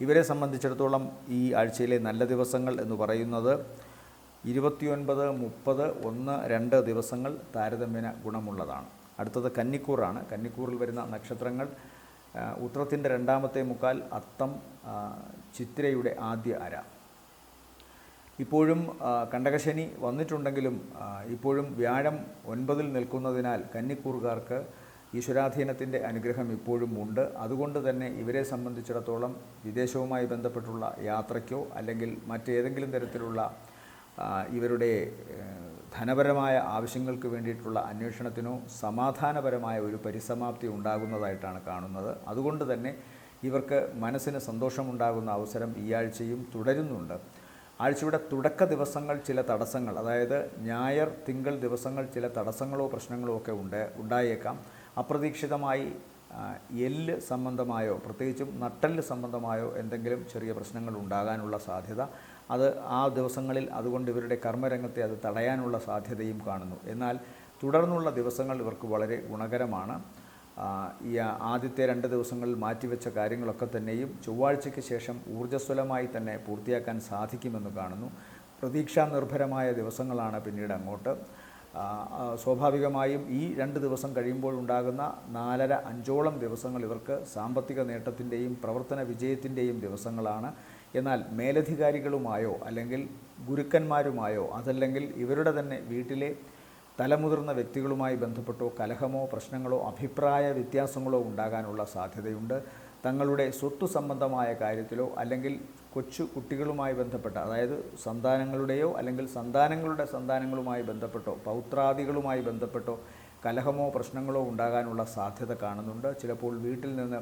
ഇവരെ സംബന്ധിച്ചിടത്തോളം ഈ ആഴ്ചയിലെ നല്ല ദിവസങ്ങൾ എന്ന് പറയുന്നത് 29, 30, 1, 2 ദിവസങ്ങൾ താരതമ്യേന ഗുണമുള്ളതാണ്. അടുത്തത് കന്നിക്കൂറാണ്. കന്നിക്കൂറിൽ വരുന്ന നക്ഷത്രങ്ങൾ ഉത്രത്തിൻ്റെ 2ാമത്തെ മുക്കാൽ, അത്തം, ചിത്തിരയുടെ ആദ്യ അര. ഇപ്പോഴും കണ്ടകശനി വന്നിട്ടുണ്ടെങ്കിലും ഇപ്പോഴും വ്യാഴം 9-ൽ നിൽക്കുന്നതിനാൽ കന്നിക്കൂറുകാർക്ക് ഈശ്വരാധീനത്തിൻ്റെ അനുഗ്രഹം ഇപ്പോഴും ഉണ്ട്. അതുകൊണ്ട് തന്നെ ഇവരെ സംബന്ധിച്ചിടത്തോളം വിദേശവുമായി ബന്ധപ്പെട്ടുള്ള യാത്രയ്ക്കോ അല്ലെങ്കിൽ മറ്റേതെങ്കിലും തരത്തിലുള്ള ഇവരുടെ ധനപരമായ ആവശ്യങ്ങൾക്ക് വേണ്ടിയിട്ടുള്ള അന്വേഷണത്തിനോ സമാധാനപരമായ ഒരു പരിസമാപ്തി ഉണ്ടാകുന്നതായിട്ടാണ് കാണുന്നത്. അതുകൊണ്ട് തന്നെ ഇവർക്ക് മനസ്സിന് സന്തോഷമുണ്ടാകുന്ന അവസരം ഈ ആഴ്ചയും തുടരുന്നുണ്ട്. ആഴ്ചയുടെ തുടക്ക ദിവസങ്ങൾ ചില തടസ്സങ്ങൾ, അതായത് ഞായർ, തിങ്കൾ ദിവസങ്ങൾ ചില തടസ്സങ്ങളോ പ്രശ്നങ്ങളോ ഒക്കെ ഉണ്ടായേക്കാം. അപ്രതീക്ഷിതമായി എല്ല് സംബന്ധമായോ പ്രത്യേകിച്ചും നട്ടെല്ല് സംബന്ധമായോ എന്തെങ്കിലും ചെറിയ പ്രശ്നങ്ങൾ ഉണ്ടാകാനുള്ള സാധ്യത, അത് ആ ദിവസങ്ങളിൽ അതുകൊണ്ട് ഇവരുടെ കർമ്മരംഗത്തെ അത് തടയാനുള്ള സാധ്യതയും കാണുന്നു. എന്നാൽ തുടർന്നുള്ള ദിവസങ്ങൾ ഇവർക്ക് വളരെ ഗുണകരമാണ്. ഈ ആദ്യത്തെ 2 ദിവസങ്ങളിൽ മാറ്റിവെച്ച കാര്യങ്ങളൊക്കെ തന്നെയും ചൊവ്വാഴ്ചയ്ക്ക് ശേഷം ഊർജ്ജസ്വലമായി തന്നെ പൂർത്തിയാക്കാൻ സാധിക്കുമെന്ന് കാണുന്നു. പ്രതീക്ഷാനിർഭരമായ ദിവസങ്ങളാണ് പിന്നീട് അങ്ങോട്ട്. സ്വാഭാവികമായും ഈ 2 ദിവസം കഴിയുമ്പോൾ ഉണ്ടാകുന്ന 4.5-5 ദിവസങ്ങൾ ഇവർക്ക് സാമ്പത്തിക നേട്ടത്തിൻ്റെയും പ്രവർത്തന വിജയത്തിൻ്റെയും ദിവസങ്ങളാണ്. എന്നാൽ മേലധികാരികളുമായോ അല്ലെങ്കിൽ ഗുരുക്കന്മാരുമായോ അതല്ലെങ്കിൽ ഇവരുടെ തന്നെ വീട്ടിലെ തലമുതിർന്ന വ്യക്തികളുമായി ബന്ധപ്പെട്ടോ കലഹമോ പ്രശ്നങ്ങളോ അഭിപ്രായ വ്യത്യാസങ്ങളോ ഉണ്ടാകാനുള്ള സാധ്യതയുണ്ട്. തങ്ങളുടെ സ്വത്ത് സംബന്ധമായ കാര്യത്തിലോ അല്ലെങ്കിൽ കൊച്ചു കുട്ടികളുമായി ബന്ധപ്പെട്ട, അതായത് സന്താനങ്ങളുടെയോ അല്ലെങ്കിൽ സന്താനങ്ങളുടെ സന്താനങ്ങളുമായി ബന്ധപ്പെട്ടോ പൗത്രാദികളുമായി ബന്ധപ്പെട്ടോ കലഹമോ പ്രശ്നങ്ങളോ ഉണ്ടാകാനുള്ള സാധ്യത കാണുന്നുണ്ട്. ചിലപ്പോൾ വീട്ടിൽ നിന്ന്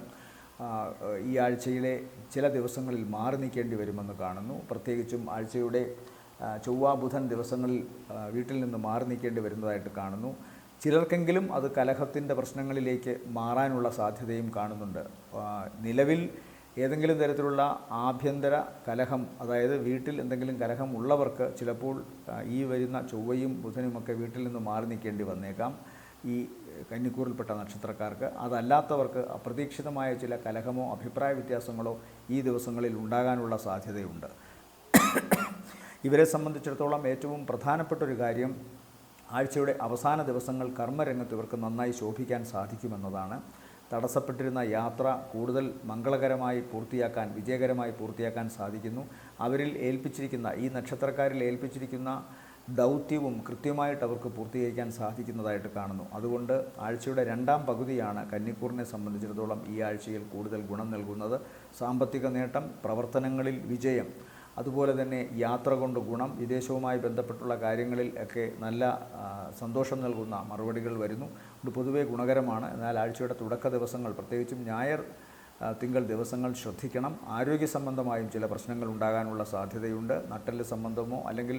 ഈ ആഴ്ചയിലെ ചില ദിവസങ്ങളിൽ മാറി നിൽക്കേണ്ടി വരുമെന്ന് കാണുന്നു. പ്രത്യേകിച്ചും ആഴ്ചയുടെ ചൊവ്വ, ബുധൻ ദിവസങ്ങളിൽ വീട്ടിൽ നിന്ന് മാറി നിൽക്കേണ്ടി വരുന്നതായിട്ട് കാണുന്നു. ചിലർക്കെങ്കിലും അത് കലഹത്തിൻ്റെ പ്രശ്നങ്ങളിലേക്ക് മാറാനുള്ള സാധ്യതയും കാണുന്നുണ്ട്. നിലവിൽ ഏതെങ്കിലും തരത്തിലുള്ള ആഭ്യന്തര കലഹം, അതായത് വീട്ടിൽ എന്തെങ്കിലും കലഹം ഉള്ളവർക്ക് ചിലപ്പോൾ ഈ വരുന്ന ചൊവ്വയും ബുധനുമൊക്കെ വീട്ടിൽ നിന്ന് മാറി നിൽക്കേണ്ടി വന്നേക്കാം ഈ കന്നിക്കൂറിൽപ്പെട്ട നക്ഷത്രക്കാർക്ക്. അതല്ലാത്തവർക്ക് അപ്രതീക്ഷിതമായ ചില കലഹമോ അഭിപ്രായ വ്യത്യാസങ്ങളോ ഈ ദിവസങ്ങളിൽ ഉണ്ടാകാനുള്ള സാധ്യതയുണ്ട്. ഇവരെ സംബന്ധിച്ചിടത്തോളം ഏറ്റവും പ്രധാനപ്പെട്ടൊരു കാര്യം ആഴ്ചയുടെ അവസാന ദിവസങ്ങൾ കർമ്മരംഗത്ത് ഇവർക്ക് നന്നായി ശോഭിക്കാൻ സാധിക്കുമെന്നതാണ്. തടസ്സപ്പെട്ടിരുന്ന യാത്ര കൂടുതൽ മംഗളകരമായി പൂർത്തിയാക്കാൻ, വിജയകരമായി പൂർത്തിയാക്കാൻ സാധിക്കുന്നു. അവരിൽ ഏൽപ്പിച്ചിരിക്കുന്ന, ഈ നക്ഷത്രക്കാരിൽ ഏൽപ്പിച്ചിരിക്കുന്ന ദൗത്യവും കൃത്യമായിട്ട് അവർക്ക് പൂർത്തീകരിക്കാൻ സാധിക്കുന്നതായിട്ട് കാണുന്നു. അതുകൊണ്ട് ആഴ്ചയുടെ രണ്ടാം പകുതിയാണ് കന്നിക്കൂറിനെ സംബന്ധിച്ചിടത്തോളം ഈ ആഴ്ചയിൽ കൂടുതൽ ഗുണം നൽകുന്നത്. സാമ്പത്തിക നേട്ടം, പ്രവർത്തനങ്ങളിൽ വിജയം, അതുപോലെ തന്നെ യാത്ര കൊണ്ട് ഗുണം, വിദേശവുമായി ബന്ധപ്പെട്ടുള്ള കാര്യങ്ങളിൽ ഒക്കെ നല്ല സന്തോഷം നൽകുന്ന മറുപടികൾ വരുന്നു. ഇത് പൊതുവേ ഗുണകരമാണ്. എന്നാൽ ആഴ്ചയുടെ തുടക്ക ദിവസങ്ങൾ, പ്രത്യേകിച്ചും ഞായർ തിങ്കൾ ദിവസങ്ങൾ ശ്രദ്ധിക്കണം. ആരോഗ്യ സംബന്ധമായും ചില പ്രശ്നങ്ങൾ ഉണ്ടാകാനുള്ള സാധ്യതയുണ്ട്. നട്ടെല്ല് സംബന്ധമോ അല്ലെങ്കിൽ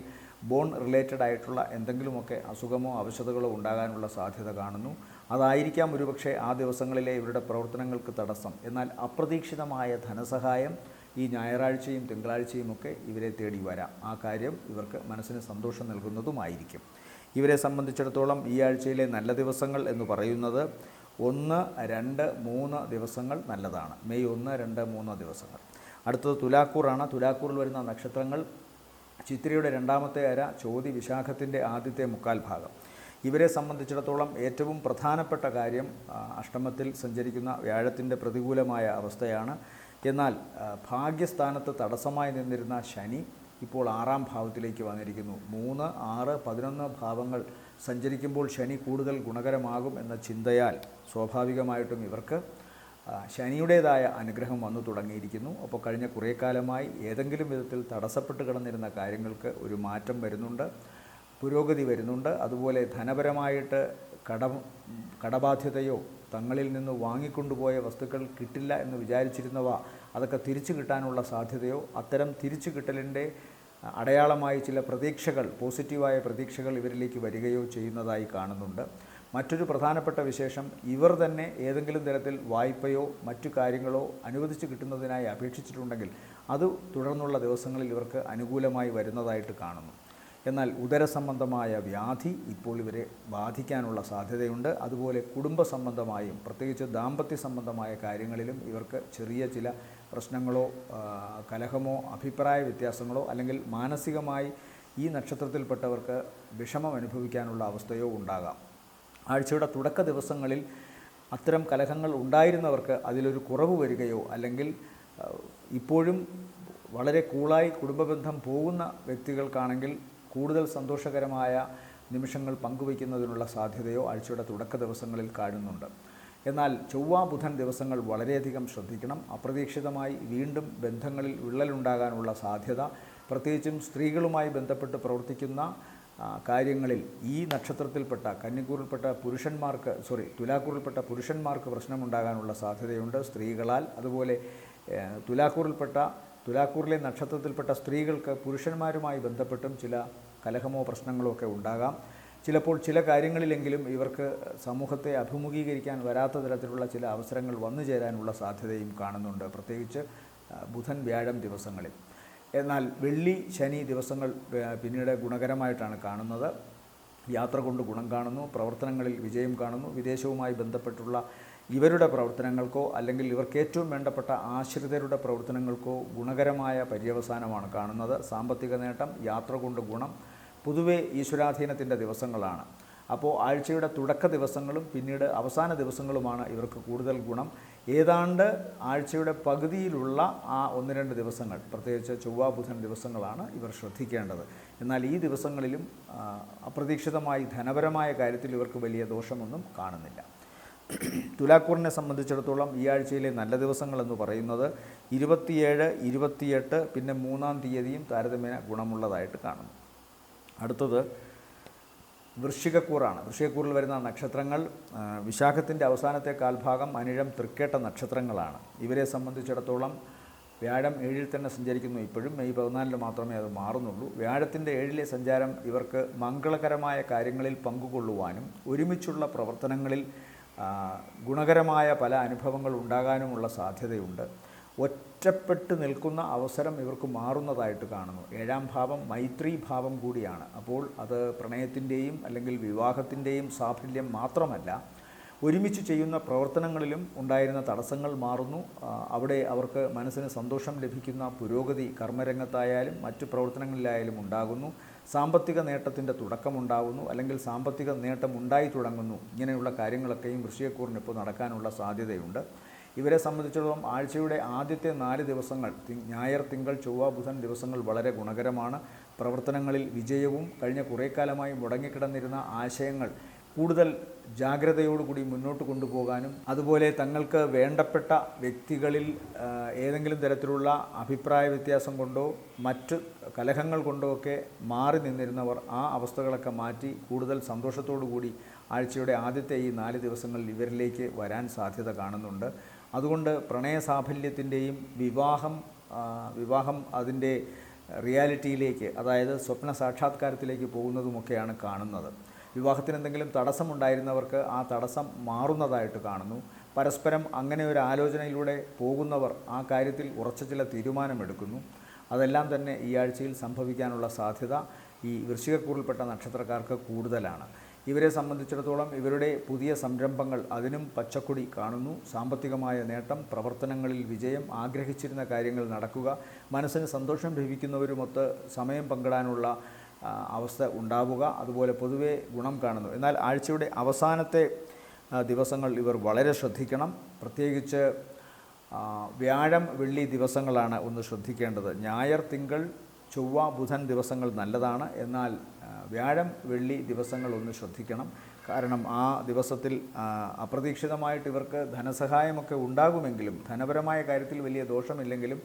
ബോൺ റിലേറ്റഡ് ആയിട്ടുള്ള എന്തെങ്കിലുമൊക്കെ അസുഖമോ അവശതകളോ ഉണ്ടാകാനുള്ള സാധ്യത കാണുന്നു. അതായിരിക്കാം ഒരുപക്ഷെ ആ ദിവസങ്ങളിലെ ഇവരുടെ പ്രവർത്തനങ്ങൾക്ക് തടസ്സം. എന്നാൽ അപ്രതീക്ഷിതമായ ധനസഹായം ഈ ഞായറാഴ്ചയും തിങ്കളാഴ്ചയുമൊക്കെ ഇവരെ തേടി വരാം. ആ കാര്യം ഇവർക്ക് മനസ്സിന് സന്തോഷം നൽകുന്നതുമായിരിക്കും. ഇവരെ സംബന്ധിച്ചിടത്തോളം ഈ ആഴ്ചയിലെ നല്ല ദിവസങ്ങൾ എന്ന് പറയുന്നത് 1, 2, 3 ദിവസങ്ങൾ നല്ലതാണ്. മെയ് 1, 2, 3 ദിവസങ്ങൾ. അടുത്തത് തുലാക്കൂറാണ്. തുലാക്കൂറിൽ വരുന്ന നക്ഷത്രങ്ങൾ ചിത്തിരയുടെ രണ്ടാമത്തെ അര, ചോതി, വിശാഖത്തിൻ്റെ ആദ്യത്തെ മുക്കാൽ ഭാഗം. ഇവരെ സംബന്ധിച്ചിടത്തോളം ഏറ്റവും പ്രധാനപ്പെട്ട കാര്യം അഷ്ടമത്തിൽ സഞ്ചരിക്കുന്ന വ്യാഴത്തിൻ്റെ പ്രതികൂലമായ അവസ്ഥയാണ്. എന്നാൽ ഭാഗ്യസ്ഥാനത്ത് തടസ്സമായി നിന്നിരുന്ന ശനി ഇപ്പോൾ 6-ാം ഭാവത്തിലേക്ക് വന്നിരിക്കുന്നു. 3, 6, 11 ഭാവങ്ങൾ സഞ്ചരിക്കുമ്പോൾ ശനി കൂടുതൽ ഗുണകരമാകും എന്ന ചിന്തയാൽ സ്വാഭാവികമായിട്ടും ഇവർക്ക് ശനിയുടേതായ അനുഗ്രഹം വന്നു തുടങ്ങിയിരിക്കുന്നു. അപ്പോൾ കഴിഞ്ഞ കുറേ കാലമായി ഏതെങ്കിലും വിധത്തിൽ തടസ്സപ്പെട്ട് കിടന്നിരുന്ന കാര്യങ്ങൾക്ക് ഒരു മാറ്റം വരുന്നുണ്ട്, പുരോഗതി വരുന്നുണ്ട്. അതുപോലെ ധനപരമായിട്ട് കടബാധ്യതയോ തങ്ങളിൽ നിന്ന് വാങ്ങിക്കൊണ്ടുപോയ വസ്തുക്കൾ കിട്ടില്ല എന്ന് വിചാരിച്ചിരുന്നവ അതൊക്കെ തിരിച്ചു കിട്ടാനുള്ള സാധ്യതയോ അത്തരം തിരിച്ചു കിട്ടലിൻ്റെ അടയാളമായി ചില പ്രതീക്ഷകൾ, പോസിറ്റീവായ പ്രതീക്ഷകൾ ഇവരിലേക്ക് വരികയോ ചെയ്യുന്നതായി കാണുന്നുണ്ട്. മറ്റൊരു പ്രധാനപ്പെട്ട വിശേഷം, ഇവർ തന്നെ ഏതെങ്കിലും തരത്തിൽ വായ്പയോ മറ്റു കാര്യങ്ങളോ അനുവദിച്ച് കിട്ടുന്നതിനായി അപേക്ഷിച്ചിട്ടുണ്ടെങ്കിൽ അത് തുടർന്നുള്ള ദിവസങ്ങളിൽ ഇവർക്ക് അനുകൂലമായി വരുന്നതായിട്ട് കാണുന്നു. എന്നാൽ ഉദരസംബന്ധമായ വ്യാധി ഇപ്പോൾ ഇവരെ ബാധിക്കാനുള്ള സാധ്യതയുണ്ട്. അതുപോലെ കുടുംബ സംബന്ധമായും പ്രത്യേകിച്ച് ദാമ്പത്യ സംബന്ധമായ കാര്യങ്ങളിലും ഇവർക്ക് ചെറിയ ചില പ്രശ്നങ്ങളോ കലഹമോ അഭിപ്രായ വ്യത്യാസങ്ങളോ അല്ലെങ്കിൽ മാനസികമായി ഈ നക്ഷത്രത്തിൽപ്പെട്ടവർക്ക് വിഷമം അനുഭവിക്കാനുള്ള അവസ്ഥയോ ഉണ്ടാകാം. ആഴ്ചയുടെ തുടക്ക ദിവസങ്ങളിൽ അത്തരം കലഹങ്ങൾ ഉണ്ടായിരുന്നവർക്ക് അതിലൊരു കുറവ് വരികയോ അല്ലെങ്കിൽ ഇപ്പോഴും വളരെ കൂളായി കുടുംബബന്ധം പോകുന്ന വ്യക്തികൾക്കാണെങ്കിൽ കൂടുതൽ സന്തോഷകരമായ നിമിഷങ്ങൾ പങ്കുവയ്ക്കുന്നതിനുള്ള സാധ്യതയോ ആഴ്ചയുടെ തുടക്ക ദിവസങ്ങളിൽ കാണുന്നുണ്ട്. എന്നാൽ ചൊവ്വ, ബുധൻ ദിവസങ്ങൾ വളരെയധികം ശ്രദ്ധിക്കണം. അപ്രതീക്ഷിതമായി വീണ്ടും ബന്ധങ്ങളിൽ വിള്ളലുണ്ടാകാനുള്ള സാധ്യത, പ്രത്യേകിച്ചും സ്ത്രീകളുമായി ബന്ധപ്പെട്ട് പ്രവർത്തിക്കുന്ന കാര്യങ്ങളിൽ ഈ നക്ഷത്രത്തിൽപ്പെട്ട കന്നിക്കൂറിൽപ്പെട്ട തുലാക്കൂറിൽപ്പെട്ട പുരുഷന്മാർക്ക് പ്രശ്നമുണ്ടാകാനുള്ള സാധ്യതയുണ്ട് സ്ത്രീകളാൽ. അതുപോലെ തുലാക്കൂറിലെ നക്ഷത്രത്തിൽപ്പെട്ട സ്ത്രീകൾക്ക് പുരുഷന്മാരുമായി ബന്ധപ്പെട്ടും ചില കലഹമോ പ്രശ്നങ്ങളോ ഒക്കെ ഉണ്ടാകാം. ചിലപ്പോൾ ചില കാര്യങ്ങളിലെങ്കിലും ഇവർക്ക് സമൂഹത്തെ അഭിമുഖീകരിക്കാൻ വരാത്ത തരത്തിലുള്ള ചില അവസരങ്ങൾ വന്നു ചേരാനുള്ള സാധ്യതയും കാണുന്നുണ്ട്, പ്രത്യേകിച്ച് ബുധൻ, വ്യാഴം ദിവസങ്ങളിൽ. എന്നാൽ വെള്ളി, ശനി ദിവസങ്ങൾ പിന്നീട് ഗുണകരമായിട്ടാണ് കാണുന്നത്. യാത്ര കൊണ്ട് ഗുണം കാണുന്നു, പ്രവർത്തനങ്ങളിൽ വിജയം കാണുന്നു. വിദേശവുമായി ബന്ധപ്പെട്ടുള്ള ഇവരുടെ പ്രവർത്തനങ്ങൾക്കോ അല്ലെങ്കിൽ ഇവർക്ക് ഏറ്റവും വേണ്ടപ്പെട്ട ആശ്രിതരുടെ പ്രവർത്തനങ്ങൾക്കോ ഗുണകരമായ പര്യവസാനമാണ് കാണുന്നത്. സാമ്പത്തിക നേട്ടം, യാത്ര കൊണ്ട് ഗുണം, പൊതുവെ ഈശ്വരാധീനത്തിൻ്റെ ദിവസങ്ങളാണ്. അപ്പോൾ ആഴ്ചയുടെ തുടക്ക ദിവസങ്ങളും പിന്നീട് അവസാന ദിവസങ്ങളുമാണ് ഇവർക്ക് കൂടുതൽ ഗുണം. ഏതാണ്ട് ആഴ്ചയുടെ പകുതിയിലുള്ള ആ 1-2 ദിവസങ്ങൾ, പ്രത്യേകിച്ച് ചൊവ്വ, ബുധൻ ദിവസങ്ങളാണ് ഇവർ ശ്രദ്ധിക്കേണ്ടത്. എന്നാൽ ഈ ദിവസങ്ങളിലും അപ്രതീക്ഷിതമായി ധനപരമായ കാര്യത്തിൽ ഇവർക്ക് വലിയ ദോഷമൊന്നും കാണുന്നില്ല. തുലാക്കൂറിനെ സംബന്ധിച്ചിടത്തോളം ഈ ആഴ്ചയിലെ നല്ല ദിവസങ്ങളെന്ന് പറയുന്നത് 27, 28, പിന്നെ 3-ാം തീയതിയും താരതമ്യേന ഗുണമുള്ളതായിട്ട് കാണുന്നു. അടുത്തത് വൃശ്ചികക്കൂറാണ്. വൃശ്ചികക്കൂറിൽ വരുന്ന നക്ഷത്രങ്ങൾ വിശാഖത്തിൻ്റെ അവസാനത്തെ കാൽഭാഗം, അനിഴം, തൃക്കേട്ട നക്ഷത്രങ്ങളാണ്. ഇവരെ സംബന്ധിച്ചിടത്തോളം വ്യാഴം 7-ൽ തന്നെ സഞ്ചരിക്കുന്നു. ഇപ്പോഴും മെയ് 14 മാത്രമേ അത് മാറുന്നുള്ളൂ. വ്യാഴത്തിൻ്റെ 7-ലെ സഞ്ചാരം ഇവർക്ക് മംഗളകരമായ കാര്യങ്ങളിൽ പങ്കുകൊള്ളുവാനും ഒരുമിച്ചുള്ള പ്രവർത്തനങ്ങളിൽ ഗുണകരമായ പല അനുഭവങ്ങൾ ഉണ്ടാകാനുമുള്ള സാധ്യതയുണ്ട്. ഒറ്റപ്പെട്ട് നിൽക്കുന്ന അവസരം ഇവർക്ക് മാറുന്നതായിട്ട് കാണുന്നു. 7-ാം ഭാവം മൈത്രി ഭാവം കൂടിയാണ്. അപ്പോൾ അത് പ്രണയത്തിൻ്റെയും അല്ലെങ്കിൽ വിവാഹത്തിൻ്റെയും സാഫല്യം മാത്രമല്ല, ഒരുമിച്ച് ചെയ്യുന്ന പ്രവർത്തനങ്ങളിലും ഉണ്ടായിരുന്ന തടസ്സങ്ങൾ മാറുന്നു. അവിടെ അവർക്ക് മനസ്സിന് സന്തോഷം ലഭിക്കുന്ന പുരോഗതി കർമ്മരംഗത്തായാലും മറ്റു പ്രവർത്തനങ്ങളിലായാലും ഉണ്ടാകുന്നു. സാമ്പത്തിക നേട്ടത്തിൻ്റെ തുടക്കമുണ്ടാകുന്നു, അല്ലെങ്കിൽ സാമ്പത്തിക നേട്ടം ഉണ്ടായി തുടങ്ങുന്നു. ഇങ്ങനെയുള്ള കാര്യങ്ങളൊക്കെയും വൃശ്ചികക്കൂറിന് ഇപ്പോൾ നടക്കാനുള്ള സാധ്യതയുണ്ട്. ഇവരെ സംബന്ധിച്ചിടത്തോളം ആഴ്ചയുടെ ആദ്യത്തെ 4 ദിവസങ്ങൾ ഞായർ, തിങ്കൾ, ചൊവ്വ, ബുധൻ ദിവസങ്ങൾ വളരെ ഗുണകരമാണ്. പ്രവർത്തനങ്ങളിൽ വിജയവും കഴിഞ്ഞ കുറേ കാലമായി മുടങ്ങിക്കിടന്നിരുന്ന ആശയങ്ങൾ കൂടുതൽ ജാഗ്രതയോടുകൂടി മുന്നോട്ട് കൊണ്ടുപോകാനും, അതുപോലെ തങ്ങൾക്ക് വേണ്ടപ്പെട്ട വ്യക്തികളിൽ ഏതെങ്കിലും തരത്തിലുള്ള അഭിപ്രായ വ്യത്യാസം കൊണ്ടോ മറ്റ് കലഹങ്ങൾ കൊണ്ടോ ഒക്കെ മാറി നിന്നിരുന്നവർ ആ അവസ്ഥകളൊക്കെ മാറ്റി കൂടുതൽ സന്തോഷത്തോടു കൂടി ആഴ്ചയുടെ ആദ്യത്തെ ഈ 4 ദിവസങ്ങളിൽ ഇവരിലേക്ക് വരാൻ സാധ്യത കാണുന്നുണ്ട്. അതുകൊണ്ട് പ്രണയ സാഫല്യത്തിൻ്റെയും വിവാഹം അതിൻ്റെ റിയാലിറ്റിയിലേക്ക്, അതായത് സ്വപ്ന സാക്ഷാത്കാരത്തിലേക്ക് പോകുന്നതുമൊക്കെയാണ് കാണുന്നത്. വിവാഹത്തിന് എന്തെങ്കിലും തടസ്സമുണ്ടായിരുന്നവർക്ക് ആ തടസ്സം മാറുന്നതായിട്ട് കാണുന്നു. പരസ്പരം അങ്ങനെ ഒരു ആലോചനയിലൂടെ പോകുന്നവർ ആ കാര്യത്തിൽ ഉറച്ച ചില തീരുമാനമെടുക്കുന്നു. അതെല്ലാം തന്നെ ഈ ആഴ്ചയിൽ സംഭവിക്കാനുള്ള സാധ്യത ഈ വൃശ്ചികക്കൂറിൽപ്പെട്ട നക്ഷത്രക്കാർക്ക് കൂടുതലാണ്. ഇവരെ സംബന്ധിച്ചിടത്തോളം ഇവരുടെ പുതിയ സംരംഭങ്ങൾ, അതിനും പച്ചക്കൊടി കാണുന്നു. സാമ്പത്തികമായ നേട്ടം, പ്രവർത്തനങ്ങളിൽ വിജയം, ആഗ്രഹിച്ചിരുന്ന കാര്യങ്ങൾ നടക്കുക, മനസ്സിന് സന്തോഷം ലഭിക്കുന്നവരുമൊത്ത് സമയം പങ്കിടാനുള്ള അവസ്ഥ ഉണ്ടാവുക, അതുപോലെ പൊതുവെ ഗുണം കാണുന്നു. എന്നാൽ ആഴ്ചയുടെ അവസാനത്തെ ദിവസങ്ങൾ ഇവർ വളരെ ശ്രദ്ധിക്കണം. പ്രത്യേകിച്ച് വ്യാഴം, വെള്ളി ദിവസങ്ങളാണ് ഒന്ന് ശ്രദ്ധിക്കേണ്ടത്. ഞായർ, തിങ്കൾ, ചൊവ്വ, ബുധൻ ദിവസങ്ങൾ നല്ലതാണ്. എന്നാൽ വ്യാഴം, വെള്ളി ദിവസങ്ങൾ ഒന്ന് ശ്രദ്ധിക്കണം. കാരണം ആ ദിവസത്തിൽ അപ്രതീക്ഷിതമായിട്ട് ഇവർക്ക് ധനസഹായമൊക്കെ ഉണ്ടാകുമെങ്കിലും, ധനപരമായ കാര്യത്തിൽ വലിയ ദോഷമില്ലെങ്കിലും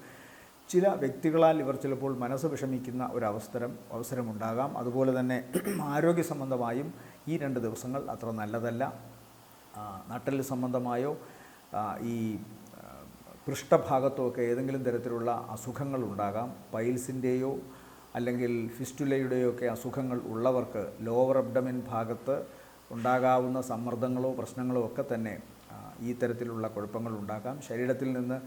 ചില വ്യക്തികളാൽ ഇവർ ചിലപ്പോൾ മനസ്സ് വിഷമിക്കുന്ന അവസരമുണ്ടാകാം. അതുപോലെ തന്നെ ആരോഗ്യ സംബന്ധമായും ഈ 2 ദിവസങ്ങൾ അത്ര നല്ലതല്ല. നട്ടെല്ല് സംബന്ധമായോ ഈ പൃഷ്ഠഭാഗത്തോ ഒക്കെ ഏതെങ്കിലും തരത്തിലുള്ള അസുഖങ്ങൾ ഉണ്ടാകാം. പൈൽസിൻ്റെയോ അല്ലെങ്കിൽ ഫിസ്റ്റുലയുടെയോ ഒക്കെ അസുഖങ്ങൾ ഉള്ളവർക്ക് ലോവർ അബ്ഡമിൻ ഭാഗത്ത് ഉണ്ടാകാവുന്ന സമ്മർദ്ദങ്ങളോ പ്രശ്നങ്ങളോ ഒക്കെ തന്നെ ഈ തരത്തിലുള്ള കുഴപ്പങ്ങൾ ഉണ്ടാകാം. ശരീരത്തിൽ നിന്ന്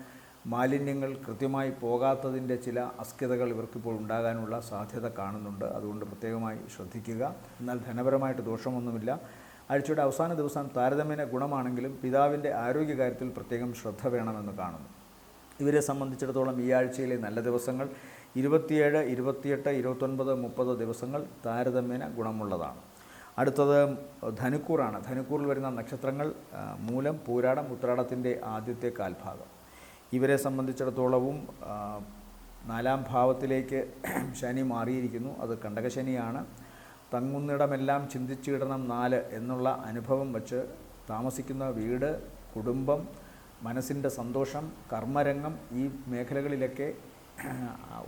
മാലിന്യങ്ങൾ കൃത്യമായി പോകാത്തതിൻ്റെ ചില അസ്ഖ്യതകൾ ഇവർക്കിപ്പോൾ ഉണ്ടാകാനുള്ള സാധ്യത കാണുന്നുണ്ട്. അതുകൊണ്ട് പ്രത്യേകമായി ശ്രദ്ധിക്കുക. എന്നാൽ ധനപരമായിട്ട് ദോഷമൊന്നുമില്ല. ആഴ്ചയുടെ അവസാന ദിവസം താരതമ്യേന ഗുണമാണെങ്കിലും പിതാവിൻ്റെ ആരോഗ്യകാര്യത്തിൽ പ്രത്യേകം ശ്രദ്ധ വേണമെന്ന് കാണുന്നു. ഇവരെ സംബന്ധിച്ചിടത്തോളം ഈ ആഴ്ചയിലെ നല്ല ദിവസങ്ങൾ 27, 28, 29, 30 ദിവസങ്ങൾ താരതമ്യേന ഗുണമുള്ളതാണ്. അടുത്തത് ധനുക്കൂറാണ്. ധനുക്കൂറിൽ വരുന്ന നക്ഷത്രങ്ങൾ മൂലം, പൂരാടം, ഉത്രാടത്തിൻ്റെ ആദ്യത്തെ കാൽഭാഗം. ഇവരെ സംബന്ധിച്ചിടത്തോളവും 4-ാം ഭാവത്തിലേക്ക് ശനി മാറിയിരിക്കുന്നു. അത് കണ്ടകശനിയാണ്. തങ്ങുന്നിടമെല്ലാം ചിന്തിച്ചിടണം 4 എന്നുള്ള അനുഭവം വച്ച് താമസിക്കുന്ന വീട്, കുടുംബം, മനസ്സിൻ്റെ സന്തോഷം, കർമ്മരംഗം, ഈ മേഖലകളിലൊക്കെ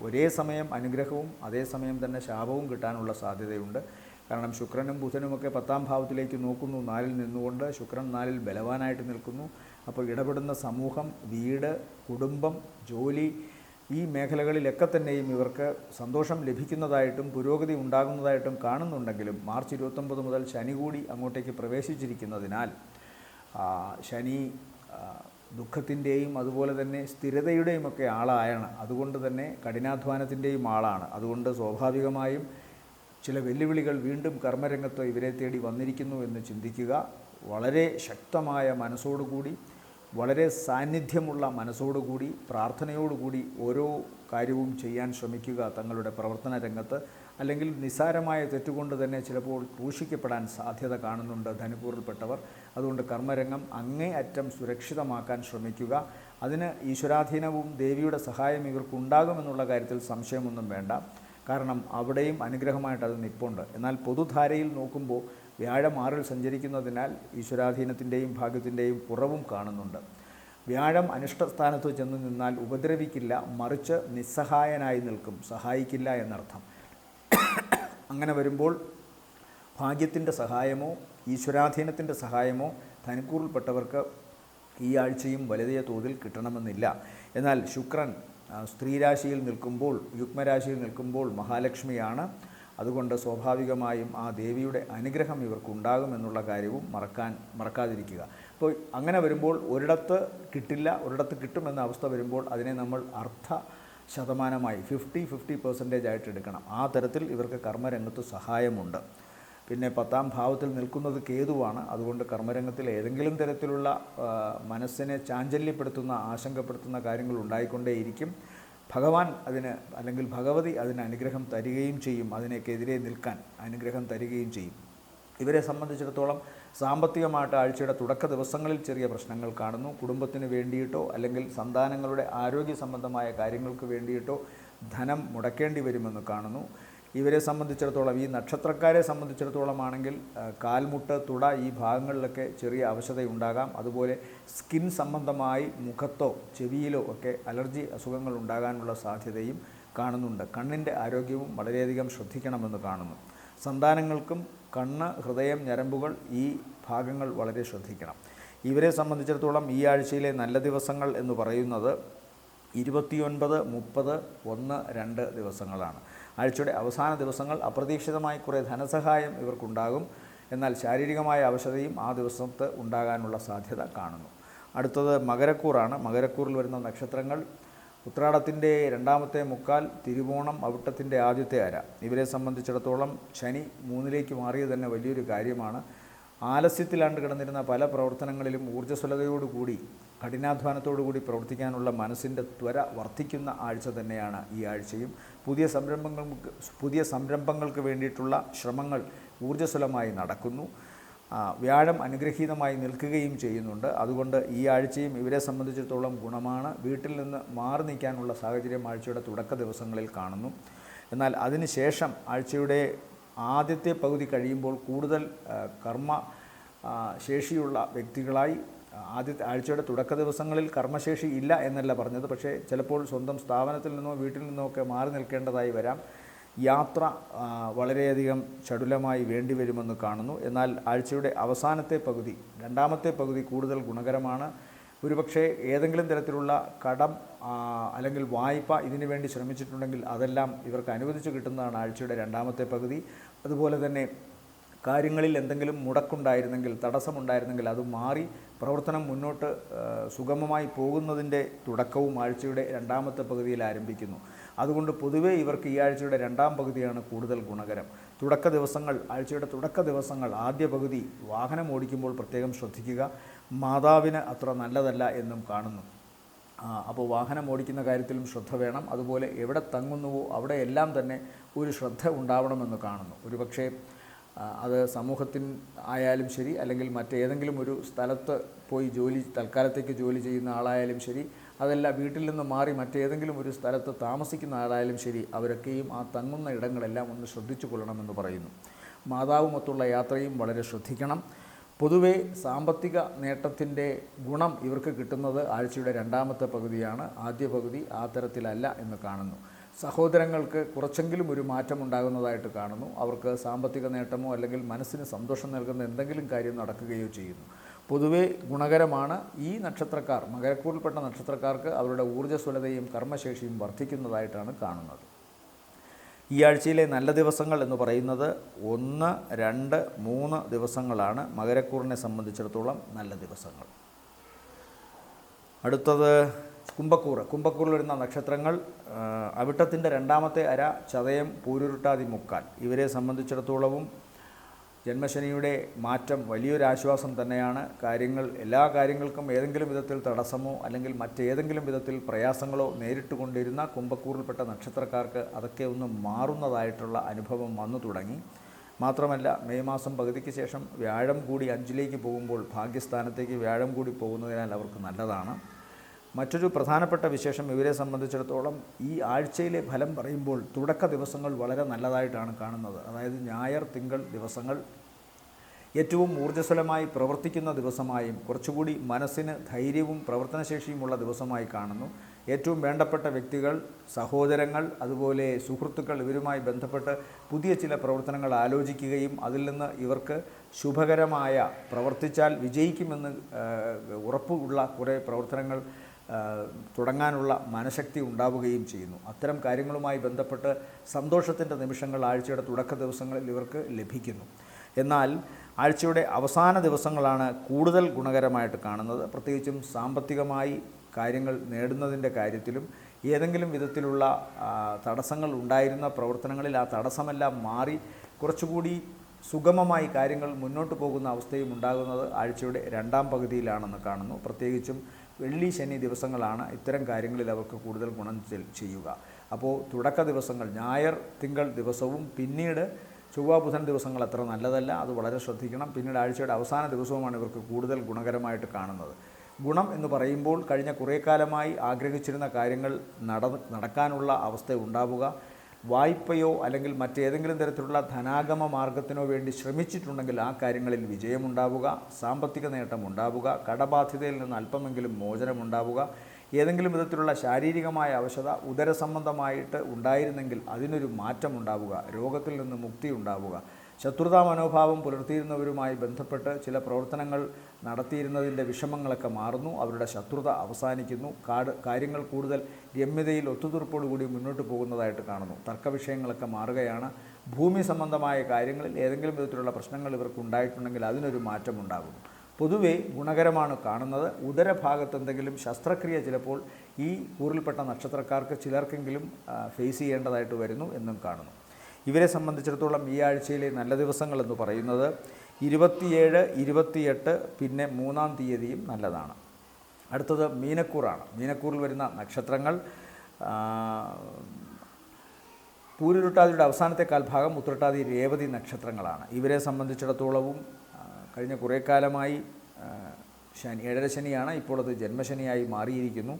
ഒരേ സമയം അനുഗ്രഹവും അതേസമയം തന്നെ ശാപവും കിട്ടാനുള്ള സാധ്യതയുണ്ട്. കാരണം ശുക്രനും ബുധനുമൊക്കെ 10-ാം ഭാവത്തിലേക്ക് നോക്കുന്നു. 4-ൽ നിന്നുകൊണ്ട് ശുക്രൻ 4-ൽ ബലവാനായിട്ട് നിൽക്കുന്നു. അപ്പോൾ ഇടപെടുന്ന സമൂഹം, വീട്, കുടുംബം, ജോലി, ഈ മേഖലകളിലൊക്കെ തന്നെയും ഇവർക്ക് സന്തോഷം ലഭിക്കുന്നതായിട്ടും പുരോഗതി ഉണ്ടാകുന്നതായിട്ടും കാണുന്നുണ്ടെങ്കിലും മാർച്ച് 29 മുതൽ ശനി കൂടി അങ്ങോട്ടേക്ക് പ്രവേശിച്ചിരിക്കുന്നതിനാൽ ശനി ദുഃഖത്തിൻ്റെയും അതുപോലെ തന്നെ സ്ഥിരതയുടെയും ഒക്കെ ആളായാണ്. അതുകൊണ്ട് തന്നെ കഠിനാധ്വാനത്തിൻ്റെയും ആളാണ്. അതുകൊണ്ട് സ്വാഭാവികമായും ചില വെല്ലുവിളികൾ വീണ്ടും കർമ്മരംഗത്ത് ഇവരെ തേടി വന്നിരിക്കുന്നു എന്ന് ചിന്തിക്കുക. വളരെ ശക്തമായ മനസ്സോടുകൂടി, വളരെ സാന്നിധ്യമുള്ള മനസ്സോടുകൂടി, പ്രാർത്ഥനയോടുകൂടി ഓരോ കാര്യവും ചെയ്യാൻ ശ്രമിക്കുക. തങ്ങളുടെ പ്രവർത്തന രംഗത്ത് അല്ലെങ്കിൽ നിസ്സാരമായ തെറ്റുകൊണ്ട് തന്നെ ചിലപ്പോൾ ക്രൂശിക്കപ്പെടാൻ സാധ്യത കാണുന്നുണ്ട് ധനുക്കൂറിൽപ്പെട്ടവർ. അതുകൊണ്ട് കർമ്മരംഗം അങ്ങേയറ്റം സുരക്ഷിതമാക്കാൻ ശ്രമിക്കുക. അതിന് ഈശ്വരാധീനവും ദേവിയുടെ സഹായം ഇവർക്കുണ്ടാകുമെന്നുള്ള കാര്യത്തിൽ സംശയമൊന്നും വേണ്ട. കാരണം അവിടെയും അനുഗ്രഹമായിട്ട് അത് നിൽപ്പുണ്ട്. എന്നാൽ പൊതുധാരയിൽ നോക്കുമ്പോൾ വ്യാഴം 6-ൽ സഞ്ചരിക്കുന്നതിനാൽ ഈശ്വരാധീനത്തിൻ്റെയും ഭാഗ്യത്തിൻ്റെയും കുറവും കാണുന്നുണ്ട്. വ്യാഴം അനിഷ്ടസ്ഥാനത്ത് ചെന്ന് നിന്നാൽ ഉപദ്രവിക്കില്ല, മറിച്ച് നിസ്സഹായനായി നിൽക്കും, സഹായിക്കില്ല എന്നർത്ഥം. അങ്ങനെ വരുമ്പോൾ ഭാഗ്യത്തിൻ്റെ സഹായമോ ഈശ്വരാധീനത്തിൻ്റെ സഹായമോ ധനുക്കൂറിൽപ്പെട്ടവർക്ക് ഈ ആഴ്ചയും വലിയ തോതിൽ കിട്ടണമെന്നില്ല. എന്നാൽ ശുക്രൻ സ്ത്രീരാശിയിൽ നിൽക്കുമ്പോൾ, യുഗ്മരാശിയിൽ നിൽക്കുമ്പോൾ മഹാലക്ഷ്മിയാണ്. അതുകൊണ്ട് സ്വാഭാവികമായും ആ ദേവിയുടെ അനുഗ്രഹം ഇവർക്കുണ്ടാകുമെന്നുള്ള കാര്യവും മറക്കാതിരിക്കുക. അപ്പോൾ അങ്ങനെ വരുമ്പോൾ ഒരിടത്ത് കിട്ടില്ല, ഒരിടത്ത് കിട്ടുമെന്ന അവസ്ഥ വരുമ്പോൾ അതിനെ നമ്മൾ ശതമാനമായി 50-50% ആയിട്ട് എടുക്കണം. ആ തരത്തിൽ ഇവർക്ക് കർമ്മരംഗത്ത് സഹായമുണ്ട്. പിന്നെ 10-ാം ഭാവത്തിൽ നിൽക്കുന്നത് കേതുവാണ്. അതുകൊണ്ട് കർമ്മരംഗത്തിൽ ഏതെങ്കിലും തരത്തിലുള്ള മനസ്സിനെ ചാഞ്ചല്യപ്പെടുത്തുന്ന, ആശങ്കപ്പെടുത്തുന്ന കാര്യങ്ങൾ ഉണ്ടായിക്കൊണ്ടേയിരിക്കും. ഭഗവാൻ അതിന് അല്ലെങ്കിൽ ഭഗവതി അതിന് അനുഗ്രഹം തരികയും ചെയ്യും, അതിനേക്കെതിരെ നിൽക്കാൻ അനുഗ്രഹം തരികയും ചെയ്യും. ഇവരെ സംബന്ധിച്ചിടത്തോളം സാമ്പത്തികമായിട്ട് ആഴ്ചയുടെ തുടക്ക ദിവസങ്ങളിൽ ചെറിയ പ്രശ്നങ്ങൾ കാണുന്നു. കുടുംബത്തിന് വേണ്ടിയിട്ടോ അല്ലെങ്കിൽ സന്താനങ്ങളുടെ ആരോഗ്യ സംബന്ധമായ കാര്യങ്ങൾക്ക് വേണ്ടിയിട്ടോ ധനം മുടക്കേണ്ടി വരുമെന്ന് കാണുന്നു. ഇവരെ സംബന്ധിച്ചിടത്തോളം, ഈ നക്ഷത്രക്കാരെ സംബന്ധിച്ചിടത്തോളം ആണെങ്കിൽ കാൽമുട്ട്, തുട ഈ ഭാഗങ്ങളിലൊക്കെ ചെറിയ അവശതയുണ്ടാകാം. അതുപോലെ സ്കിൻ സംബന്ധമായി മുഖത്തോ ചെവിയിലോ ഒക്കെ അലർജി അസുഖങ്ങൾ ഉണ്ടാകാനുള്ള സാധ്യതയും കാണുന്നുണ്ട്. കണ്ണിൻ്റെ ആരോഗ്യവും വളരെയധികം ശ്രദ്ധിക്കണമെന്ന് കാണുന്നു. സന്താനങ്ങൾക്കും കണ്ണ്, ഹൃദയം, ഞരമ്പുകൾ ഈ ഭാഗങ്ങൾ വളരെ ശ്രദ്ധിക്കണം. ഇവരെ സംബന്ധിച്ചിടത്തോളം ഈ ആഴ്ചയിലെ നല്ല ദിവസങ്ങൾ എന്ന് പറയുന്നത് 29, 30, 1, 2 ദിവസങ്ങളാണ്. ആഴ്ചയുടെ അവസാന ദിവസങ്ങൾ അപ്രതീക്ഷിതമായി കുറേ ധനസഹായം ഇവർക്കുണ്ടാകും. എന്നാൽ ശാരീരികമായ അവശതയും ആ ദിവസത്ത് ഉണ്ടാകാനുള്ള സാധ്യത കാണുന്നു. അടുത്തത് മകരക്കൂറാണ്. മകരക്കൂറിൽ വരുന്ന നക്ഷത്രങ്ങൾ ഉത്രാടത്തിൻ്റെ 2ാമത്തെ മുക്കാൽ, തിരുവോണം, അവിട്ടത്തിൻ്റെ ആദ്യത്തെ അര. ഇവരെ സംബന്ധിച്ചിടത്തോളം ശനി 3ലേക്ക് മാറിയത് തന്നെ വലിയൊരു കാര്യമാണ്. ആലസ്യത്തിലാണ്ട് കിടന്നിരുന്ന പല പ്രവർത്തനങ്ങളിലും ഊർജ്ജസ്വലതയോടുകൂടി കഠിനാധ്വാനത്തോടുകൂടി പ്രവർത്തിക്കാനുള്ള മനസ്സിൻ്റെ ത്വര വർദ്ധിക്കുന്ന ആഴ്ച തന്നെയാണ് ഈ ആഴ്ചയും. പുതിയ സംരംഭങ്ങൾക്ക് വേണ്ടിയിട്ടുള്ള ശ്രമങ്ങൾ ഊർജ്ജസ്വലമായി നടക്കുന്നു. വ്യാഴം അനുഗ്രഹീതമായി നിൽക്കുകയും ചെയ്യുന്നുണ്ട്. അതുകൊണ്ട് ഈ ആഴ്ചയും ഇവരെ സംബന്ധിച്ചിടത്തോളം ഗുണമാണ്. വീട്ടിൽ നിന്ന് മാറി നിൽക്കാനുള്ള സാഹചര്യം ആഴ്ചയുടെ തുടക്ക ദിവസങ്ങളിൽ കാണുന്നു. എന്നാൽ അതിനുശേഷം ആഴ്ചയുടെ ആദ്യത്തെ പകുതി കഴിയുമ്പോൾ കൂടുതൽ കർമ്മ ശേഷിയുള്ള വ്യക്തികളായി, ആഴ്ചയുടെ തുടക്ക ദിവസങ്ങളിൽ കർമ്മശേഷി ഇല്ല എന്നല്ല പറഞ്ഞത്, പക്ഷേ ചിലപ്പോൾ സ്വന്തം സ്ഥാപനത്തിൽ നിന്നോ വീട്ടിൽ നിന്നോ ഒക്കെ മാറി നിൽക്കേണ്ടതായി വരാം. യാത്ര വളരെയധികം ചടുലമായി വേണ്ടിവരുമെന്ന് കാണുന്നു. എന്നാൽ ആഴ്ചയുടെ അവസാനത്തെ പകുതി, 2ാമത്തെ പകുതി കൂടുതൽ ഗുണകരമാണ്. ഒരുപക്ഷെ ഏതെങ്കിലും തരത്തിലുള്ള കടം അല്ലെങ്കിൽ വായ്പ ഇതിനു വേണ്ടി ശ്രമിച്ചിട്ടുണ്ടെങ്കിൽ അതെല്ലാം ഇവർക്ക് അനുവദിച്ച് കിട്ടുന്നതാണ് ആഴ്ചയുടെ 2ാമത്തെ പകുതി. അതുപോലെ തന്നെ കാര്യങ്ങളിൽ എന്തെങ്കിലും മുടക്കുണ്ടായിരുന്നെങ്കിൽ, തടസ്സമുണ്ടായിരുന്നെങ്കിൽ അത് മാറി പ്രവർത്തനം മുന്നോട്ട് സുഗമമായി പോകുന്നതിൻ്റെ തുടക്കവും ആഴ്ചയുടെ 2ാമത്തെ പകുതിയിൽ ആരംഭിക്കുന്നു. അതുകൊണ്ട് പൊതുവേ ഇവർക്ക് ഈ ആഴ്ചയുടെ 2ാം പകുതിയാണ് കൂടുതൽ ഗുണകരം. തുടക്ക ദിവസങ്ങൾ, ആഴ്ചയുടെ തുടക്ക ദിവസങ്ങൾ, ആദ്യ പകുതി വാഹനം ഓടിക്കുമ്പോൾ പ്രത്യേകം ശ്രദ്ധിക്കുക. മാതാവിന് അത്ര നല്ലതല്ല എന്നും കാണുന്നു. അപ്പോൾ വാഹനം ഓടിക്കുന്ന കാര്യത്തിലും ശ്രദ്ധ വേണം. അതുപോലെ എവിടെ തങ്ങുന്നുവോ അവിടെയെല്ലാം തന്നെ ഒരു ശ്രദ്ധ ഉണ്ടാവണമെന്ന് കാണുന്നു. ഒരുപക്ഷേ അത് സമൂഹത്തിൽ ആയാലും ശരി, അല്ലെങ്കിൽ മറ്റേതെങ്കിലും ഒരു സ്ഥലത്ത് പോയി തൽക്കാലത്തേക്ക് ജോലി ചെയ്യുന്ന ആളായാലും ശരി, അതല്ല വീട്ടിൽ നിന്ന് മാറി മറ്റേതെങ്കിലും ഒരു സ്ഥലത്ത് താമസിക്കുന്ന ആളായാലും ശരി, അവരൊക്കെയും ആ തങ്ങുന്ന ഇടങ്ങളെല്ലാം ഒന്ന് ശ്രദ്ധിച്ചു കൊള്ളണമെന്ന് പറയുന്നു. മാതാവുമൊത്തുള്ള യാത്രയും വളരെ ശ്രദ്ധിക്കണം. പൊതുവേ സാമ്പത്തിക നേട്ടത്തിൻ്റെ ഗുണം ഇവർക്ക് കിട്ടുന്നത് ആഴ്ചയുടെ 2ാമത്തെ പകുതിയാണ്. ആദ്യ പകുതി ആ തരത്തിലല്ല എന്ന് കാണുന്നു. സഹോദരങ്ങൾക്ക് കുറച്ചെങ്കിലും ഒരു മാറ്റം ഉണ്ടാകുന്നതായിട്ട് കാണുന്നു. അവർക്ക് സാമ്പത്തിക നേട്ടമോ അല്ലെങ്കിൽ മനസ്സിന് സന്തോഷം നൽകുന്ന എന്തെങ്കിലും കാര്യം നടക്കുകയോ ചെയ്യുന്നു. പൊതുവെ ഗുണകരമാണ്. ഈ നക്ഷത്രക്കാർ, മകരക്കൂറിൽപ്പെട്ട നക്ഷത്രക്കാർക്ക് അവരുടെ ഊർജ്ജസ്വലതയും കർമ്മശേഷിയും വർദ്ധിക്കുന്നതായിട്ടാണ് കാണുന്നത്. ഈ ആഴ്ചയിലെ നല്ല ദിവസങ്ങൾ എന്ന് പറയുന്നത് 1, 2, 3 ദിവസങ്ങളാണ് മകരക്കൂറിനെ സംബന്ധിച്ചിടത്തോളം നല്ല ദിവസങ്ങൾ. അടുത്തത് കുംഭക്കൂറിൽ വരുന്ന നക്ഷത്രങ്ങൾ അവിട്ടത്തിൻ്റെ 2ാമത്തെ അര, ചതയം, പൂരുരുട്ടാതി മുക്കാൽ. ഇവരെ സംബന്ധിച്ചിടത്തോളവും ജന്മശനിയുടെ മാറ്റം വലിയൊരാശ്വാസം തന്നെയാണ്. എല്ലാ കാര്യങ്ങൾക്കും ഏതെങ്കിലും വിധത്തിൽ തടസ്സമോ അല്ലെങ്കിൽ മറ്റേതെങ്കിലും വിധത്തിൽ പ്രയാസങ്ങളോ നേരിട്ട് കൊണ്ടിരുന്ന കുംഭക്കൂറിൽപ്പെട്ട നക്ഷത്രക്കാർക്ക് അതൊക്കെ ഒന്ന് മാറുന്നതായിട്ടുള്ള അനുഭവം വന്നു തുടങ്ങി. മാത്രമല്ല, മെയ് മാസം പകുതിക്ക് ശേഷം വ്യാഴം കൂടി 5ലേക്ക് പോകുമ്പോൾ ഭാഗ്യസ്ഥാനത്തേക്ക് വ്യാഴം കൂടി പോകുന്നതിനാൽ അവർക്ക് നല്ലതാണ്. മറ്റൊരു പ്രധാനപ്പെട്ട വിശേഷം ഇവരെ സംബന്ധിച്ചിടത്തോളം ഈ ആഴ്ചയിലെ ഫലം പറയുമ്പോൾ തുടക്ക ദിവസങ്ങൾ വളരെ നല്ലതായിട്ടാണ് കാണുന്നത്. അതായത് ഞായർ, തിങ്കൾ ദിവസങ്ങൾ ഏറ്റവും ഊർജ്ജസ്വലമായി പ്രവർത്തിക്കുന്ന ദിവസമായും കുറച്ചുകൂടി മനസ്സിന് ധൈര്യവും പ്രവർത്തനശേഷിയുമുള്ള ദിവസമായി കാണുന്നു. ഏറ്റവും വേണ്ടപ്പെട്ട വ്യക്തികൾ, സഹോദരങ്ങൾ, അതുപോലെ സുഹൃത്തുക്കൾ ഇവരുമായി ബന്ധപ്പെട്ട് പുതിയ ചില പ്രവർത്തനങ്ങൾ ആലോചിക്കുകയും അതിൽ നിന്ന് ഇവർക്ക് ശുഭകരമായ, പ്രവർത്തിച്ചാൽ വിജയിക്കുമെന്ന് ഉറപ്പുള്ള കുറേ പ്രവർത്തനങ്ങൾ തുടങ്ങാനുള്ള മനഃശക്തി ഉണ്ടാവുകയും ചെയ്യുന്നു. അത്തരം കാര്യങ്ങളുമായി ബന്ധപ്പെട്ട് സന്തോഷത്തിൻ്റെ നിമിഷങ്ങൾ ആഴ്ചയുടെ തുടക്ക ദിവസങ്ങളിൽ ഇവർക്ക് ലഭിക്കുന്നു. എന്നാൽ ആഴ്ചയുടെ അവസാന ദിവസങ്ങളാണ് കൂടുതൽ ഗുണകരമായിട്ട് കാണുന്നത്. പ്രത്യേകിച്ചും സാമ്പത്തികമായി കാര്യങ്ങൾ നേടുന്നതിൻ്റെ കാര്യത്തിലും ഏതെങ്കിലും വിധത്തിലുള്ള തടസ്സങ്ങൾ ഉണ്ടായിരുന്ന പ്രവർത്തനങ്ങളിൽ ആ തടസ്സമെല്ലാം മാറി കുറച്ചുകൂടി സുഗമമായി കാര്യങ്ങൾ മുന്നോട്ട് പോകുന്ന അവസ്ഥയും ഉണ്ടാകുന്നത് ആഴ്ചയുടെ രണ്ടാം പകുതിയിലാണെന്ന് കാണുന്നു. പ്രത്യേകിച്ചും വെള്ളി ശനി ദിവസങ്ങളാണ് ഇത്തരം കാര്യങ്ങളിൽ അവർക്ക് കൂടുതൽ ഗുണം ചെയ്യുക. അപ്പോൾ തുടക്ക ദിവസങ്ങൾ ഞായർ തിങ്കൾ ദിവസവും പിന്നീട് ചൊവ്വ ബുധൻ ദിവസങ്ങൾ അത്ര നല്ലതല്ല, അത് വളരെ ശ്രദ്ധിക്കണം. പിന്നീട് ആഴ്ചയുടെ അവസാന ദിവസവുമാണ് ഇവർക്ക് കൂടുതൽ ഗുണകരമായിട്ട് കാണുന്നത്. ഗുണം എന്ന് പറയുമ്പോൾ കഴിഞ്ഞ കുറേ കാലമായി ആഗ്രഹിച്ചിരുന്ന കാര്യങ്ങൾ നടക്കാനുള്ള അവസ്ഥ ഉണ്ടാവുക, വായ്പയോ അല്ലെങ്കിൽ മറ്റേതെങ്കിലും തരത്തിലുള്ള ധനാഗമ മാർഗത്തിനോ വേണ്ടി ശ്രമിച്ചിട്ടുണ്ടെങ്കിൽ ആ കാര്യങ്ങളിൽ വിജയമുണ്ടാവുക, സാമ്പത്തിക നേട്ടമുണ്ടാവുക, കടബാധ്യതയിൽ നിന്ന് അല്പമെങ്കിലും മോചനമുണ്ടാവുക, ഏതെങ്കിലും വിധത്തിലുള്ള ശാരീരികമായ അവശത ഉദരസംബന്ധമായിട്ട് ഉണ്ടായിരുന്നെങ്കിൽ അതിനൊരു മാറ്റമുണ്ടാവുക, രോഗത്തിൽ നിന്ന് മുക്തി ഉണ്ടാവുക, ശത്രുതാ മനോഭാവം പുലർത്തിയിരുന്നവരുമായി ബന്ധപ്പെട്ട് ചില പ്രവർത്തനങ്ങൾ നടത്തിയിരുന്നതിൻ്റെ വിഷമങ്ങളൊക്കെ മാറുന്നു, അവരുടെ ശത്രുത അവസാനിക്കുന്നു, കാര്യങ്ങൾ കൂടുതൽ രമ്യതയിൽ ഒത്തുതീർപ്പോടുകൂടി മുന്നോട്ട് പോകുന്നതായിട്ട് കാണുന്നു. തർക്കവിഷയങ്ങളൊക്കെ മാറുകയാണ്. ഭൂമി സംബന്ധമായ കാര്യങ്ങളിൽ ഏതെങ്കിലും വിധത്തിലുള്ള പ്രശ്നങ്ങൾ ഇവർക്കുണ്ടായിട്ടുണ്ടെങ്കിൽ അതിനൊരു മാറ്റമുണ്ടാകുന്നു. പൊതുവെ ഗുണകരമാണ് കാണുന്നത്. ഉദരഭാഗത്ത് എന്തെങ്കിലും ശസ്ത്രക്രിയ ചിലപ്പോൾ ഈ കൂറിൽപ്പെട്ട നക്ഷത്രക്കാർക്ക് ചിലർക്കെങ്കിലും ഫേസ് ചെയ്യേണ്ടതായിട്ട് വരുന്നു എന്നും കാണുന്നു. ഇവരെ സംബന്ധിച്ചിടത്തോളം ഈ ആഴ്ചയിലെ നല്ല ദിവസങ്ങളെന്ന് പറയുന്നത് 27, 28 പിന്നെ 3-ാം തീയതിയും നല്ലതാണ്. അടുത്തത് മീനക്കൂറാണ്. മീനക്കൂറിൽ വരുന്ന നക്ഷത്രങ്ങൾ പൂരുരുട്ടാതിയുടെ അവസാനത്തെ കാൽഭാഗം ഉത്രട്ടാതി രേവതി നക്ഷത്രങ്ങളാണ്. ഇവരെ സംബന്ധിച്ചിടത്തോളവും കഴിഞ്ഞ കുറേ കാലമായി ഏഴര ശനിയാണ്, ഇപ്പോൾ അത് ജന്മശനിയായി മാറിയിരിക്കുന്നു.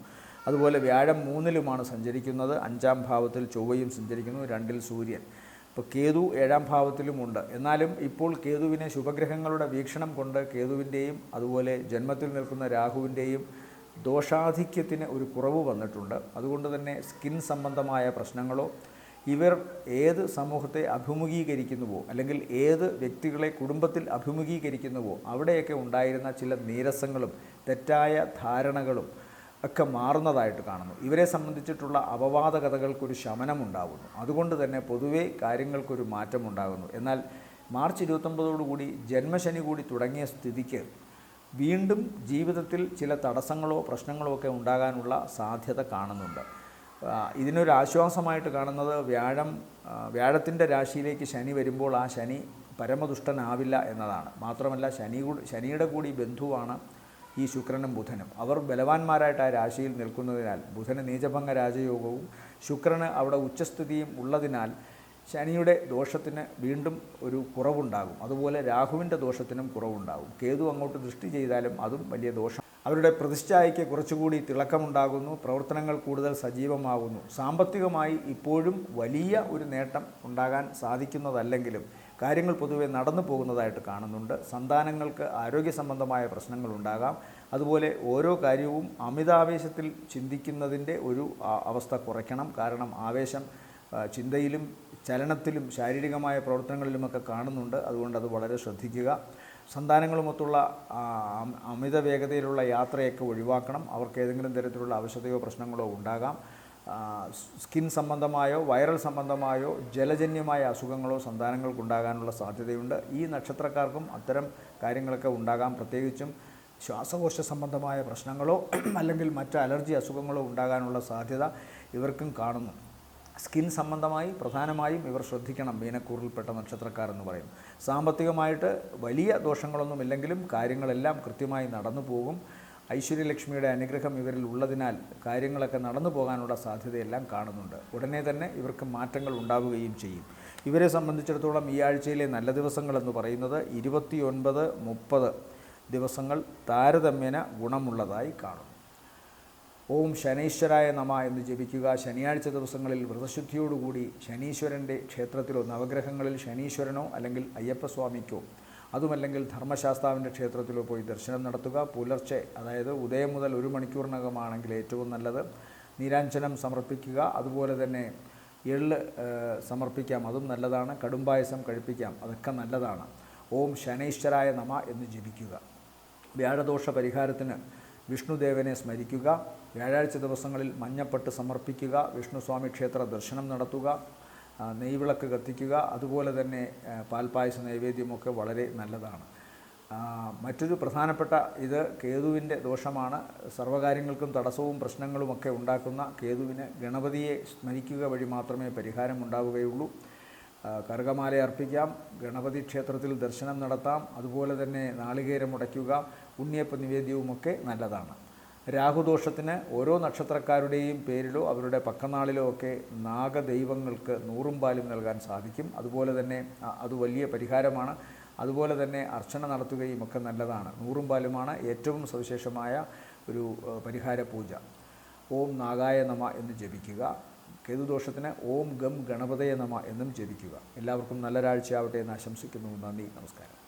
അതുപോലെ വ്യാഴം 3-ലുമാണ് സഞ്ചരിക്കുന്നത്, 5-ാം ഭാവത്തിൽ ചൊവ്വയും സഞ്ചരിക്കുന്നു, 2-ൽ സൂര്യൻ. ഇപ്പോൾ കേതു 7-ാം ഭാവത്തിലുമുണ്ട്. എന്നാലും ഇപ്പോൾ കേതുവിനെ ശുഭഗ്രഹങ്ങളുടെ വീക്ഷണം കൊണ്ട് കേതുവിൻ്റെയും അതുപോലെ ജന്മത്തിൽ നിൽക്കുന്ന രാഹുവിൻ്റെയും ദോഷാധിക്യത്തിന് ഒരു കുറവ് വന്നിട്ടുണ്ട്. അതുകൊണ്ട് തന്നെ സ്കിൻ സംബന്ധമായ പ്രശ്നങ്ങളോ ഇവർ ഏത് സമൂഹത്തെ അഭിമുഖീകരിക്കുന്നുവോ അല്ലെങ്കിൽ ഏത് വ്യക്തികളെ കുടുംബത്തിൽ അഭിമുഖീകരിക്കുന്നുവോ അവിടെയൊക്കെ ഉണ്ടായിരുന്ന ചില നീരസങ്ങളും തെറ്റായ ധാരണകളും ഒക്കെ മാറുന്നതായിട്ട് കാണുന്നു. ഇവരെ സംബന്ധിച്ചിട്ടുള്ള അപവാദ കഥകൾക്കൊരു ശമനമുണ്ടാകുന്നു. അതുകൊണ്ട് തന്നെ പൊതുവേ കാര്യങ്ങൾക്കൊരു മാറ്റമുണ്ടാകുന്നു. എന്നാൽ മാർച്ച് 29 ജന്മശനി കൂടി തുടങ്ങിയ സ്ഥിതിക്ക് വീണ്ടും ജീവിതത്തിൽ ചില തടസ്സങ്ങളോ പ്രശ്നങ്ങളോ ഒക്കെ ഉണ്ടാകാനുള്ള സാധ്യത കാണുന്നുണ്ട്. ഇതിനൊരു ആശ്വാസമായിട്ട് കാണുന്നത് വ്യാഴത്തിൻ്റെ രാശിയിലേക്ക് ശനി വരുമ്പോൾ ആ ശനി പരമദുഷ്ടനാവില്ല എന്നതാണ്. മാത്രമല്ല ശനിയുടെ കൂടി ബന്ധുവാണ് ഈ ശുക്രനും ബുധനും. അവർ ബലവാന്മാരായിട്ട് ആ രാശിയിൽ നിൽക്കുന്നതിനാൽ ബുധന് നീചഭംഗ രാജയോഗവും ശുക്രന് അവിടെ ഉച്ചസ്ഥിതിയും ഉള്ളതിനാൽ ശനിയുടെ ദോഷത്തിന് വീണ്ടും ഒരു കുറവുണ്ടാകും. അതുപോലെ രാഹുവിൻ്റെ ദോഷത്തിനും കുറവുണ്ടാകും. കേതു അങ്ങോട്ട് ദൃഷ്ടി ചെയ്താലും അതും വലിയ ദോഷം. അവരുടെ പ്രതിഷ്ഠയ്ക്ക് കുറച്ചുകൂടി തിളക്കമുണ്ടാകുന്നു, പ്രവർത്തനങ്ങൾ കൂടുതൽ സജീവമാകുന്നു. സാമ്പത്തികമായി ഇപ്പോഴും വലിയ ഒരു നേട്ടം ഉണ്ടാകാൻ സാധിക്കുന്നതല്ലെങ്കിലും കാര്യങ്ങൾ പൊതുവെ നടന്നു പോകുന്നതായിട്ട് കാണുന്നുണ്ട്. സന്താനങ്ങൾക്ക് ആരോഗ്യ സംബന്ധമായ പ്രശ്നങ്ങളുണ്ടാകാം. അതുപോലെ ഓരോ കാര്യവും അമിതാവേശത്തിൽ ചിന്തിക്കുന്നതിൻ്റെ ഒരു അവസ്ഥ കുറയ്ക്കണം. കാരണം ആവേശം ചിന്തയിലും ചലനത്തിലും ശാരീരികമായ പ്രവർത്തനങ്ങളിലുമൊക്കെ കാണുന്നുണ്ട്. അതുകൊണ്ട് അത് വളരെ ശ്രദ്ധിക്കുക. സന്താനങ്ങളുമൊത്തുള്ള അമിത വേഗതയിലുള്ള യാത്രയൊക്കെ ഒഴിവാക്കണം. അവർക്ക് ഏതെങ്കിലും തരത്തിലുള്ള അവശതയോ പ്രശ്നങ്ങളോ ഉണ്ടാകാം. സ്കിൻ സംബന്ധമായോ വൈറൽ സംബന്ധമായോ ജലജന്യമായ അസുഖങ്ങളോ സന്താനങ്ങൾക്കുണ്ടാകാനുള്ള സാധ്യതയുണ്ട്. ഈ നക്ഷത്രക്കാർക്കും അത്തരം കാര്യങ്ങളൊക്കെ ഉണ്ടാകാം. പ്രത്യേകിച്ചും ശ്വാസകോശ സംബന്ധമായ പ്രശ്നങ്ങളോ അല്ലെങ്കിൽ മറ്റ് അലർജി അസുഖങ്ങളോ ഉണ്ടാകാനുള്ള സാധ്യത ഇവർക്കും കാണുന്നു. സ്കിൻ സംബന്ധമായി പ്രധാനമായും ഇവർ ശ്രദ്ധിക്കണം. മീനക്കൂറിൽപ്പെട്ട നക്ഷത്രക്കാർ എന്ന് പറയും. സാമ്പത്തികമായിട്ട് വലിയ ദോഷങ്ങളൊന്നുമില്ലെങ്കിലും കാര്യങ്ങളെല്ലാം കൃത്യമായി നടന്നു പോകും. ഐശ്വര്യലക്ഷ്മിയുടെ അനുഗ്രഹം ഇവരിൽ ഉള്ളതിനാൽ കാര്യങ്ങളൊക്കെ നടന്നു പോകാനുള്ള സാധ്യതയെല്ലാം കാണുന്നുണ്ട്. ഉടനെ തന്നെ ഇവർക്ക് മാറ്റങ്ങൾ ഉണ്ടാവുകയും ചെയ്യും. ഇവരെ സംബന്ധിച്ചിടത്തോളം ഈ ആഴ്ചയിലെ നല്ല ദിവസങ്ങളെന്ന് പറയുന്നത് 29, 30 ദിവസങ്ങൾ താരതമ്യേന ഗുണമുള്ളതായി കാണും. ഓം ശനൈശ്വരായ നമ എന്ന് ജപിക്കുക. ശനിയാഴ്ച ദിവസങ്ങളിൽ വ്രതശുദ്ധിയോടുകൂടി ശനീശ്വരൻ്റെ ക്ഷേത്രത്തിലോ നവഗ്രഹങ്ങളിൽ ശനീശ്വരനോ അല്ലെങ്കിൽ അയ്യപ്പസ്വാമിക്കോ അതുമല്ലെങ്കിൽ ധർമ്മശാസ്താവിൻ്റെ ക്ഷേത്രത്തിലോ പോയി ദർശനം നടത്തുക. പുലർച്ചെ, അതായത് ഉദയം മുതൽ 1 മണിക്കൂറിനകമാണെങ്കിൽ ഏറ്റവും നല്ലത്. നീരാഞ്ജനം സമർപ്പിക്കുക. അതുപോലെ തന്നെ എള്ള് സമർപ്പിക്കാം, അതും നല്ലതാണ്. കടുംപായസം കഴിപ്പിക്കാം, അതൊക്കെ നല്ലതാണ്. ഓം ശനൈശ്വരായ നമ എന്ന് ജപിക്കുക. വ്യാഴദോഷ പരിഹാരത്തിന് വിഷ്ണുദേവനെ സ്മരിക്കുക. വ്യാഴാഴ്ച ദിവസങ്ങളിൽ മഞ്ഞപ്പട്ട് സമർപ്പിക്കുക. വിഷ്ണുസ്വാമി ക്ഷേത്ര ദർശനം നടത്തുക. നെയ്വിളക്ക് കത്തിക്കുക. അതുപോലെ തന്നെ പാൽപ്പായസ നൈവേദ്യമൊക്കെ വളരെ നല്ലതാണ്. മറ്റൊരു പ്രധാനപ്പെട്ട ഇത് കേതുവിൻ്റെ ദോഷമാണ്. സർവ്വകാര്യങ്ങൾക്കും തടസ്സവും പ്രശ്നങ്ങളുമൊക്കെ ഉണ്ടാക്കുന്ന കേതുവിന് ഗണപതിയെ സ്മരിക്കുക വഴി മാത്രമേ പരിഹാരം ഉണ്ടാവുകയുള്ളൂ. കറുകമാല അർപ്പിക്കാം, ഗണപതി ക്ഷേത്രത്തിൽ ദർശനം നടത്താം, അതുപോലെ തന്നെ നാളികേരം ഉടയ്ക്കുക, ഉണ്ണിയപ്പ നിവേദ്യവുമൊക്കെ നല്ലതാണ്. രാഹുദോഷത്തിന് ഓരോ നക്ഷത്രക്കാരുടെയും പേരിലോ അവരുടെ പക്കനാളിലോ ഒക്കെ നാഗദൈവങ്ങൾക്ക് 100 പാലും നൽകാൻ സാധിക്കും. അതുപോലെ തന്നെ അത് വലിയ പരിഹാരമാണ്. അതുപോലെ തന്നെ അർച്ചന നടത്തുകയും ഒക്കെ നല്ലതാണ്. 100 പാലുമാണ് ഏറ്റവും സവിശേഷമായ ഒരു പരിഹാര പൂജ. ഓം നാഗായ നമ എന്ന് ജപിക്കുക. കേതുദോഷത്തിന് ഓം ഗം ഗണപതയ നമ എന്നും ജപിക്കുക. എല്ലാവർക്കും നല്ലൊരാഴ്ചയാവട്ടെ എന്ന് ആശംസിക്കുന്നു. നന്ദി, നമസ്കാരം.